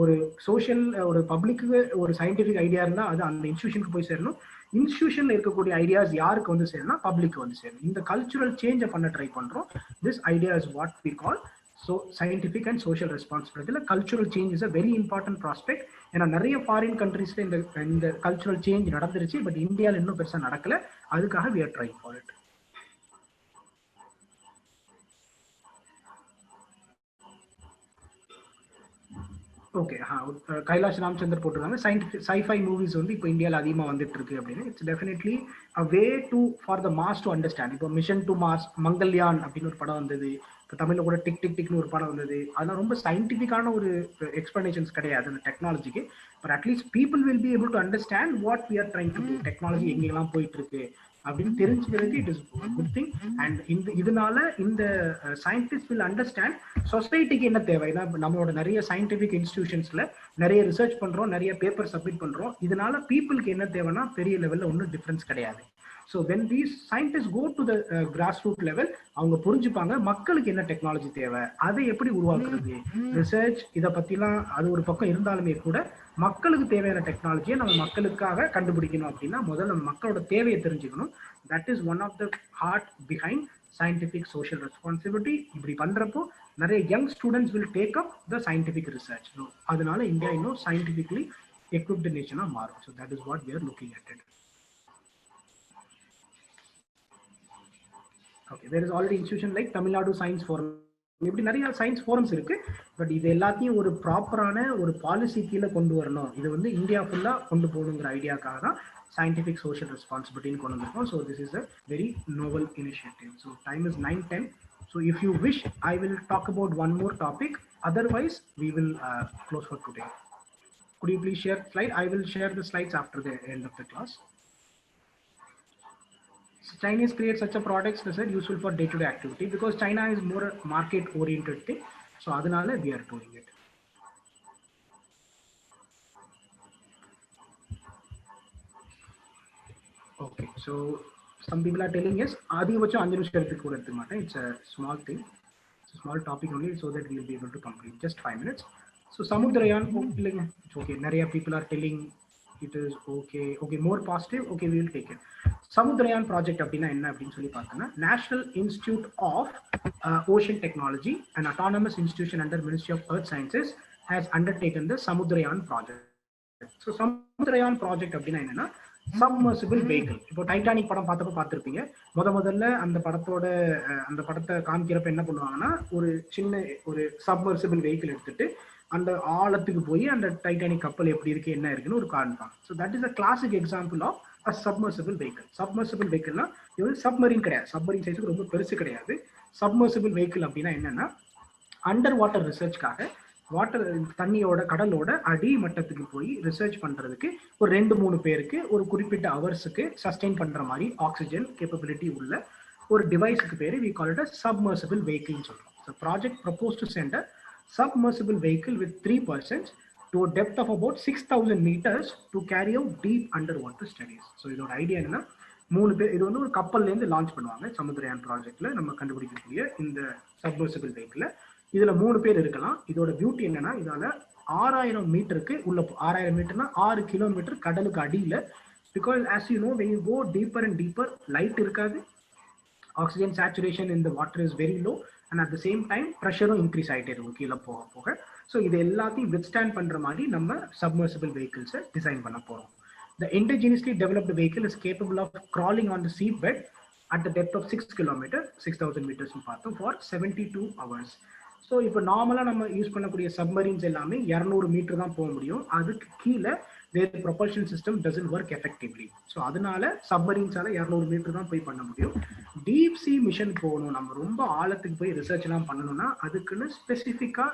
ஒரு சோஷியல் ஒரு பப்ளிக்கு ஒரு சயின்டிஃபிக் ஐடியா இருந்தால் அது அந்த இன்ஸ்டியூஷனுக்கு போய் சேரணும். இன்ஸ்டியூஷனில் இருக்கக்கூடிய ஐடியாஸ் யாருக்கு வந்து சேரணும்னா பப்ளிக்கு வந்து சேரணும். இந்த கல்ச்சுரல் சேஞ்சை பண்ண ட்ரை பண்ணுறோம். This idea is what we call scientific and social responsibility. Cultural change is a very important prospect. ஏன்னா நிறைய ஃபாரின் கண்ட்ரீஸ்ல இந்த கல்ச்சுரல் சேஞ்ச் நடந்துருச்சு. பட் இந்தியாவில் இன்னும் பெருசாக நடக்கல. அதுக்காக we are trying for it. Okay. Kailash Ramachandar போட்டிருக்காங்க. சைஃபை மூவிஸ் வந்து இப்போ இந்தியாவில் அதிகமாக வந்துட்டு இருக்கு அப்படின்னு. It's definitely a way to for the mass to understand. இப்போ மிஷன் டு மாஸ், மங்கள்யான் அப்படின்னு ஒரு படம் வந்தது. இப்போ தமிழில் கூட டிக் டிக் டிக்னு ஒரு படம் வந்தது. அதெல்லாம் ரொம்ப சயின்டிஃபிக்கான ஒரு எக்ஸ்பிளனேஷன்ஸ் கிடையாது அந்த டெக்னாலஜிக்கு. But at least people will be able to understand what we are trying to do, technology எங்கெல்லாம் போயிட்டு இருக்கு அப்படின்னு தெரிஞ்சுக்கிறதுக்கு it is good thing. And இதனால இந்த சயின்டிஸ்ட் வில் அண்டர்ஸ்டாண்ட் சொசைட்டிக்கு என்ன தேவை. ஏன்னா நம்மளோட நிறைய சயின்டிபிக் இன்ஸ்டிடியூஷன்ஸ்ல நிறைய ரிசர்ச் பண்றோம், நிறைய பேப்பர் சப்மிட் பண்றோம். இதனால பீப்புளுக்கு என்ன தேவைன்னா பெரிய லெவல்ல ஒன்றும் டிஃபரன்ஸ் கிடையாது. So when these scientist go to the grass root level, அவங்க புரிஞ்சுப்பாங்க மக்களுக்கு என்ன டெக்னாலஜி தேவை, அதை எப்படி உருவாக்குறது. ரிசர்ச் இதை பத்திலாம் அது ஒரு பக்கம் இருந்தாலுமே கூட மக்களுக்கு தேவையான டெக்னாலஜியை நம்ம மக்களுக்காக கண்டுபிடிக்கணும் அப்படின்னா முதல்ல நம்ம மக்களோட தேவையை தெரிஞ்சுக்கணும். That is one of the heart behind scientific social responsibility. இப்படி பண்றப்போ நிறைய young students will take up the scientific research. அதனால இந்தியா இன்னும் சயின்டிபிக்லி எக்விப்டு நேஷனா மாறும். So that is what we are looking at it. Okay, there is already institution like Tamil Nadu science forum. இப்படி நிறைய science forums இருக்கு. பட் இது எல்லாத்தையும் ஒரு ப்ராப்பரான ஒரு பாலிசி கீழே கொண்டு வரணும். இது வந்து இந்தியா ஃபுல்லா கொண்டு போகணுங்கிற ஐடியாக்காக தான் சயின்டிஃபிக் சோஷியல் ரெஸ்பான்சிபிலிட்டின்னு கொண்டு வந்திருக்கோம். So this is a very novel initiative. So time is 9:10. So if you wish, I will talk about one more topic. Otherwise, we will close for today. Could you please share slide? I will share the slides after the end of the class. Chinese create such a products that are useful for day-to-day activity because China is more a market-oriented thing. So adanale we are doing it. Okay, so some people are telling us அதிகபட்சம் 5 நிமிஷம் எடுத்து கூட எடுத்துக்க மாட்டேன். It's a small thing. It's a small topic only so that we will be able to complete just 5 minutes. So Samudrayan, it's okay. Nariya people are telling it is okay. Okay, more positive. Okay, we will take it. Samudrayan project அப்படின்னா என்ன அப்படின்னு சொல்லி பார்த்தோம்னா, National Institute of Ocean Technology, an autonomous institution under Ministry of Earth Sciences, has undertaken the Samudrayan project. So Samudrayan project அப்படின்னா என்னன்னா submersible vehicle. இப்போ Titanic படம் பார்த்துருப்பீங்க. முதல்ல அந்த படத்தை காமிக்கிறப்ப என்ன பண்ணுவாங்கன்னா, ஒரு சின்ன ஒரு சப்மர்சிபிள் வெஹிக்கிள் எடுத்துட்டு அந்த ஆழத்துக்கு போய் அந்த டைட்டானிக் கப்பல் எப்படி இருக்கு என்ன இருக்குன்னு ஒரு காண்பாங்க. So that is a classic example of a submersible vehicle. Submersible வெஹிக்கிள்னா இது வந்து சப்மரீன் கிடையாது, சப்மரீன் சைஸுக்கு ரொம்ப பெருசு கிடையாது. சப்மர்சிபிள் வெஹிக்கிள் அப்படின்னா என்னன்னா, அண்டர் வாட்டர் ரிசர்ச்காக வாட்டர் தண்ணியோட கடலோட அடி மட்டத்துக்கு போய் ரிசர்ச் பண்றதுக்கு ஒரு 2-3 பேருக்கு ஒரு குறிப்பிட்ட ஹவர்ஸுக்கு சஸ்டெயின் பண்ற மாதிரி ஆக்சிஜன் கேப்பபிலிட்டி உள்ள ஒரு டிவைஸுக்கு பேரு we call it a submersible vehicle சொல்றோம். So project proposed to send a submersible vehicle with 3 persons to a depth of about 6,000 meters to carry out deep underwater studies. So இதோட idea என்னன்னா, 3 பேர் இது வந்து ஒரு கப்பல்ல இருந்து லான்ச் பண்ணுவாங்க. சமுத்திரயான் ப்ராஜெக்ட்ல நம்ம கண்டுபிடிக்கக்கூடிய இந்த சப்மர்சிபிள் வெஹிக்கிள் இதுல 3 பேர் இருக்கலாம். இதோட பியூட்டி என்னன்னா, இதால 6000 மீட்டருக்கு உள்ள 6000 மீட்டர்னா 6 கிலோமீட்டர் கடலுக்கு அடியில. Because as you know when you go deeper and deeper light இருக்காது, oxygen saturation in the water is very low and at the same time ப்ரெஷரும் இன்க்ரீஸ் ஆகிட்டே இருக்கும் கீழே போக போக. ஸோ இது எல்லாத்தையும் வித்ஸ்டாண்ட் பண்ற மாதிரி நம்ம சப்மர்சிபிள் வெஹிக்கிள்ஸை டிசைன் பண்ண போறோம். The indigenously developed vehicle is capable of crawling on the seabed at the depth of 6 kilometers, 6,000 meters for 72 hours. So இப்போ நார்மலாக நம்ம யூஸ் பண்ணக்கூடிய சப்மரீன்ஸ் எல்லாமே 200 மீட்டர் தான் போக முடியும். அதுக்கு கீழே their propulsion system doesn't work effectively. So அதனால சப்மரீன்ஸால 200 மீட்டர் தான் போய் பண்ண முடியும். டீப் சி மிஷன் போகணும், நம்ம ரொம்ப ஆழத்துக்கு போய் ரிசர்ச் எல்லாம் பண்ணணும்னா அதுக்குன்னு ஸ்பெசிஃபிக்கா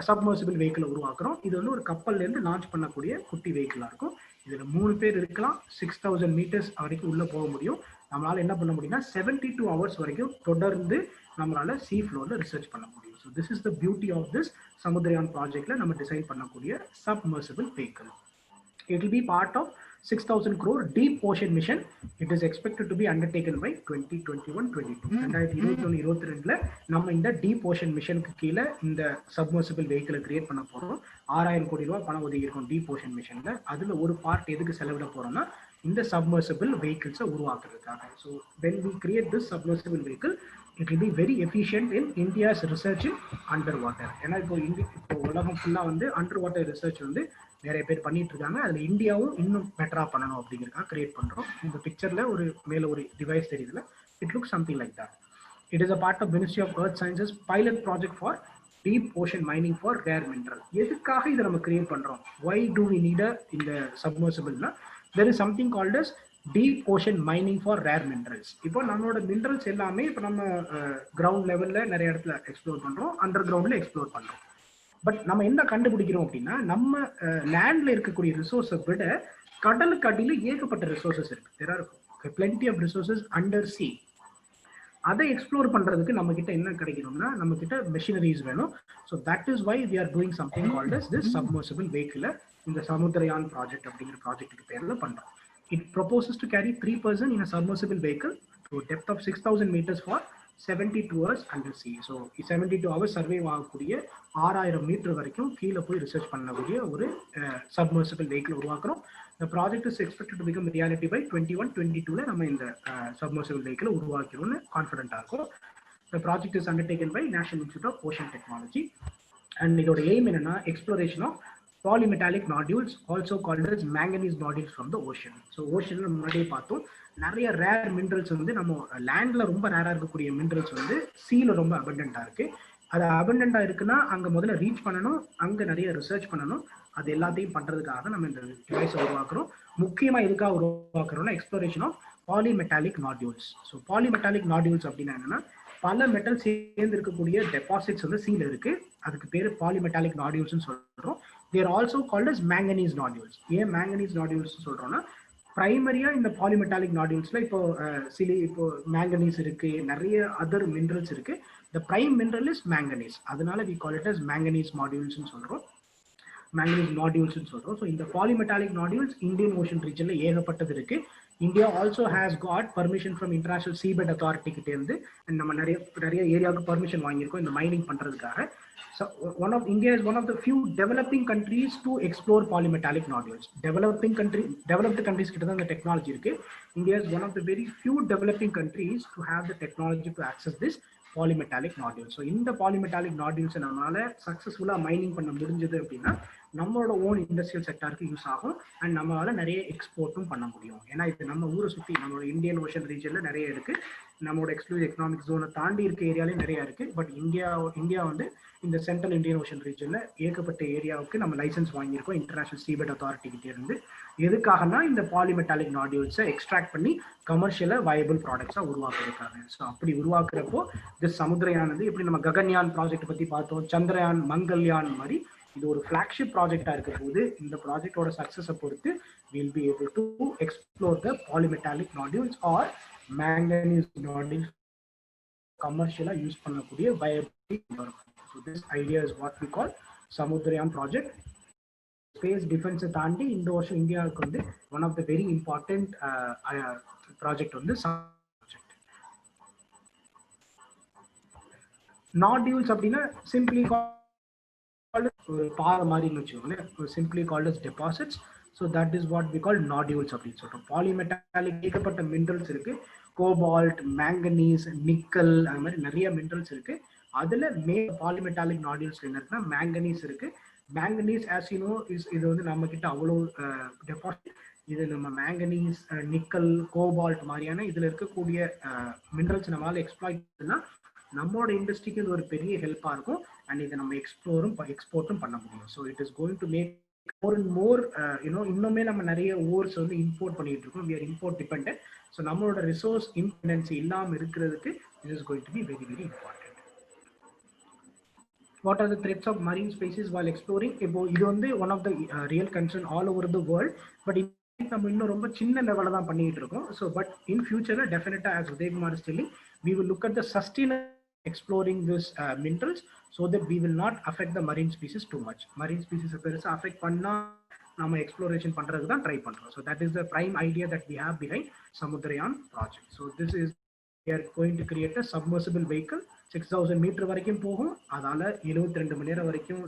சப்மர்சிபிள் வெஹிக்கிளை உருவாக்குறோம். இது வந்து ஒரு கப்பல்ல இருந்து லான்ச் பண்ணக்கூடிய குட்டி வெஹிக்கிளா இருக்கும். இதுல 3 பேர் இருக்கலாம். 6,000 மீட்டர்ஸ் வரைக்கும் உள்ள போக முடியும். நம்மளால என்ன பண்ண முடியும்னா 72 hours வரைக்கும் தொடர்ந்து நம்மளால சீ ஃப்ளோர்ல ரிசர்ச் பண்ண முடியும். So this is the beauty of this Samudrayan projectல நம்ம டிசைன் பண்ணக்கூடிய submersible vehicle. It will be part of 6,000 crore deep ocean mission. It is expected to be undertaken by 2021-22. 2021-22ல நம்ம இந்த டீப் ஓஷன் மிஷனுக்கு கீழே இந்த சப்மர்சிபிள் வெஹிக்கிளை கிரியேட் பண்ண போறோம். 6,000 கோடி ரூபாய் பணம் ஒதுக்கி இருக்கும் டீப் ஓஷன் மிஷன்ல. அதுல ஒரு பார்ட் எதுக்கு செலவிட போறோம்னா இந்த சப்மர்சிபிள் வெஹிக்கிள்ஸை உருவாக்குறதுக்காக. So when we create this submersible vehicle, it will be very efficient in India's research in underwater. ஏன்னா இப்போ உலகம் ஃபுல்லா வந்து அண்டர் வாட்டர் ரிசர்ச் வந்து நிறைய பேர் பண்ணிட்டு இருக்காங்க. அதுல இந்தியாவும் இன்னும் பெட்டரா பண்ணணும் அப்படிங்கிறதுக்காக கிரியேட் பண்றோம். இந்த பிக்சர்ல ஒரு மேல ஒரு டிவைஸ் தெரியுதுல, it looks something like that. It is a part of Ministry of Earth Sciences pilot project for deep ocean mining for rare mineral. எதுக்காக இதை நம்ம கிரியேட் பண்றோம்? வை டு வி நீட் இந்த சப்மர்சிபிள்னா there is something called as deep ocean mining for rare minerals. இப்போ நம்மளோட minerals எல்லாமே இப்போ நம்ம கிரவுண்ட் லெவல்ல நிறைய இடத்துல எக்ஸ்ப்ளோர் பண்றோம், அண்டர் கிரவுண்ட்ல எக்ஸ்ப்ளோர் பண்றோம். பட் நம்ம என்ன கண்டுபிடிக்கிறோம் அப்படின்னா, நம்ம லேண்ட்ல இருக்கக்கூடிய ரிசோர்ஸை விட கடலுக்கு அடியில் ஏகப்பட்ட ரிசோர்சஸ் இருக்கு. there are plenty of resources under sea. அதை எக்ஸ்ப்ளோர் பண்றதுக்கு நம்ம கிட்ட என்ன கிடைக்கணும்னா, நம்ம கிட்ட மெஷினரிஸ் வேணும். So that is why we are doing something called as this submersible vehicle. இந்த சமுத்திரயான் ப்ராஜெக்ட் அப்படிங்கிற ப்ராஜெக்ட்டுக்கு பேர்ல பண்றோம். It proposes to carry 3 person in a submersible vehicle to a depth of 6,000 meters for 72 hours under sea. So 72 hours survey ஆகக்கூடிய 6000 metre வரைக்கும் கீழே போய் research பண்ணக்கூடிய ஒரு சப்மர்சிபிள் வெஹிக்கிள் உருவாக்குறோம். The project is expected to become reality by 21-22 நம்ம இந்த submersible vehicle உருவாக்கிறோம்னு கான்ஃபிடென்ட்டா இருக்கும். The project is undertaken by National Institute of Ocean Technology and இதோட எய்ம் என்னன்னா, exploration of polymetallic nodules also called as manganese nodules from the ocean. So ஓஷன்ல முன்னாடியே பார்த்தோம், நிறைய rare minerals வந்து நம்ம லேண்ட்ல ரொம்ப ரேரா இருக்கக்கூடிய மினரல்ஸ் வந்து சீல ரொம்ப அபண்டன்டா இருக்கு. அது அபண்டன்டா இருக்குன்னா அங்க முதல்ல ரீச் பண்ணணும், அங்க நிறைய ரிசர்ச் பண்ணணும். அது எல்லாத்தையும் பண்றதுக்காக நம்ம இந்த டிவைஸை உருவாக்குறோம். முக்கியமா எதுக்காக உருவாக்குறோம்னா, exploration of polymetallic nodules. So polymetallic nodules அப்படின்னா என்னன்னா, பல மெட்டல் சேர்ந்து இருக்கக்கூடிய டெபாசிட்ஸ் வந்து சீல இருக்கு. அதுக்கு பேரு பாலிமெட்டாலிக் நாடியூல்ஸ் சொல்றோம். They're also called as manganese nodules. ஏன் மேங்கனீஸ் நாடியூல்ஸ் சொல்றோம்னா, பிரைமரியா இந்த பாலிமெட்டாலிக் நாடியூல்ஸ்ல இப்போ இப்போ மேங்கனீஸ் இருக்கு, நிறைய அதர் மினரல்ஸ் இருக்கு. The prime mineral is manganese. அதனால we call it as manganese nodules சொல்றோம், மேங்கனீஸ் நாடியூல்ஸ் சொல்றோம். ஸோ இந்த பாலிமெட்டாலிக் நாடியூல்ஸ் இந்தியன் ஓஷன் ரீஜன்ல ஏகப்பட்டது இருக்கு. India also has got permission from international seabed authority கிட்ட இருந்து நம்ம நிறைய ஏரியாவுக்கு பர்மிஷன் வாங்கியிருக்கோம் இந்த மைனிங் பண்றதுக்காக. So India is one of the few developing countries to explore polymetallic nodules. Developed countries கிட்ட தான் இந்த டெக்னாலஜி இருக்கு. India is one of the very few developing countries to have the technology to access this polymetallic nodules. So இந்த polymetallic nodules நம்மளால சக்சஸ்ஃபுல்லா mining பண்ண முடிஞ்சது அப்படின்னா நம்மளோட ஓன் இண்டஸ்ட்ரியல் செக்டாருக்கு யூஸ் ஆகும் அண்ட் நம்மளால நிறைய எக்ஸ்போர்ட்டும் பண்ண முடியும். ஏன்னா இது நம்ம ஊரை சுற்றி நம்மளோட இந்தியன் ஓஷன் ரீஜன்ல நிறைய இருக்கு. நம்மளோட எக்ஸ்க்ளூசிவ் எக்கனாமிக் ஜோனை தாண்டி இருக்க ஏரியாலையும் நிறைய இருக்கு. பட் இந்தியா வந்து இந்த சென்ட்ரல் இந்தியன் ஓஷன் ரீஜன்ல ஏகப்பட்ட ஏரியாவுக்கு நம்ம லைசன்ஸ் வாங்கியிருக்கோம் இன்டர்நேஷனல் சீபெட் அத்தாரிட்டி கிட்டே இருந்து. எதுக்காகனா இந்த பாலிமெட்டாலிக் நாடியூல்ஸை எக்ஸ்ட்ராக்ட் பண்ணி கமர்ஷியலா வயபிள் ப்ராடக்ட்ஸா உருவாக்குறதுக்காக. ஸோ அப்படி உருவாக்குறப்போ இந்த சமுத்திரயான் வந்து எப்படி நம்ம ககன்யான் ப்ராஜெக்ட் பத்தி பார்த்தோம், சந்திரயான், மங்கள்யான் மாதிரி இது ஒரு ஃபிளாக்ஷிப் ப்ராஜெக்டா இருக்க போது இந்த ப்ராஜெக்டோட சக்சஸை பொறுத்து will be able to explore the polymetallic nodules or manganese nodules கமர்ஷியலா யூஸ் பண்ணக்கூடிய வயபிலிட்டி வரும். So this idea is what we call Samudrayan project. Space defense தாண்டி இந்த வருஷம் இந்தியாவுக்கு வந்து one of the very important project வந்து project. Nodules அப்படின்னா simply called ஒரு பாறை மாதிரி வச்சுக்கோங்களேன், simply called as deposits. So that is what we call nodules அப்படின்னு சொல்றோம். பாலிமெட்டாலிக் ஏகப்பட்ட மினரல்ஸ் இருக்கு, கோபால்ட், மேங்கனீஸ், நிக்கல், அது மாதிரி நிறைய மினரல்ஸ் இருக்கு. அதுல பாலிமெட்டாலிக் நாடியூல்ஸ் என்ன இருக்குன்னா மேங்கனீஸ் இருக்கு. மேங்கனீஸ் ஆஸ் யூ நோ இது வந்து நம்ம கிட்ட அவ்வளோ டெபாசிட். இது நம்ம மேங்கனீஸ், நிக்கல், கோபால்ட் மாதிரியான இதுல இருக்கக்கூடிய மினரல்ஸ் நம்மளால எக்ஸ்ப்ளாய்ட் பண்ணா நம்மளோட இண்டஸ்ட்ரிக்கு இது ஒரு பெரிய ஹெல்ப்பா இருக்கும் அண்ட் இதை நம்ம எக்ஸ்போர்ட்டும் பண்ண முடியும். So it is going to make more and more இன்னுமே நம்ம நிறைய ஓர்ஸ் வந்து இம்போர்ட் பண்ணிட்டு இருக்கோம். we are import dependent. So நம்மளோட ரிசோர்ஸ் இண்டிபெண்டன்சி இல்லாமல் இருக்கிறதுக்கு this is going to be very very important. What are the threats of marine species while exploring? இப்போ இது வந்து one of the real concern all over the world. But நம்ம இன்னும் ரொம்ப சின்ன லெவலில் தான் பண்ணிட்டு இருக்கோம். ஸோ பட் இன் ஃபியூச்சர்ல டெஃபினட்டா as Udaykumar is telling, we will look at the sustainable exploring this minerals so that we will not affect the marine species too much. Marine species பெருசா affect பண்ணா நம்ம எக்ஸ்ப்ளோரேஷன் பண்றதுக்கு தான் try பண்றோம். So that is the prime idea that we have behind Samudrayan project. So this is we are going to create a submersible vehicle 6000 metre வரைக்கும் போகும். அதால 72 மணி நேரம் வரைக்கும்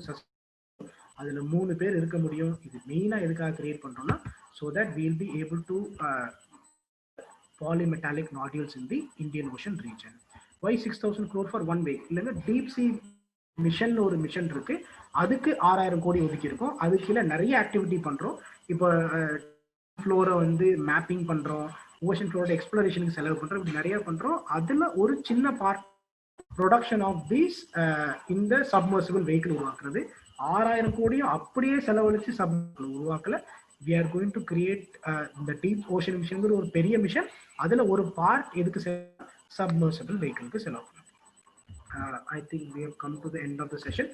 அதுல 3 பேர் இருக்க முடியும். இது மெயினா எதுக்காக கிரியேட் பண்றோம்னா so that we will be able to polymetallic nodules in the Indian Ocean region. Why 6,000 crore for one vehicle? இல்லைன்னா டீப் சி மிஷன் ஒரு மிஷன் இருக்கு, அதுக்கு 6000 கோடி ஒதுக்கி இருக்கும். அதுக்கு கீழே நிறைய ஆக்டிவிட்டி பண்றோம். இப்போ ஃப்ளோரை வந்து மேப்பிங் பண்றோம், ஓஷன் ஃப்ளோரோட எக்ஸ்ப்ளோரேஷனுக்கு செலவு பண்றோம், இப்படி நிறைய பண்றோம். அதுல ஒரு சின்ன பார்ட் ப்ரொடக்ஷன் ஆஃப் தீஸ் இந்த சப்மர்சிபிள் வெஹிக்கிள் உருவாக்குறது. 6000 கோடியும் அப்படியே செலவழிச்சு உருவாக்கல. we are going to create the deep ocean mission ஒரு பெரிய மிஷன். அதுல ஒரு பார்ட் எதுக்கு சப்மர்சிபிள் வெஹிக்கிளுக்கு செலவு. I think we have come to the end of the session.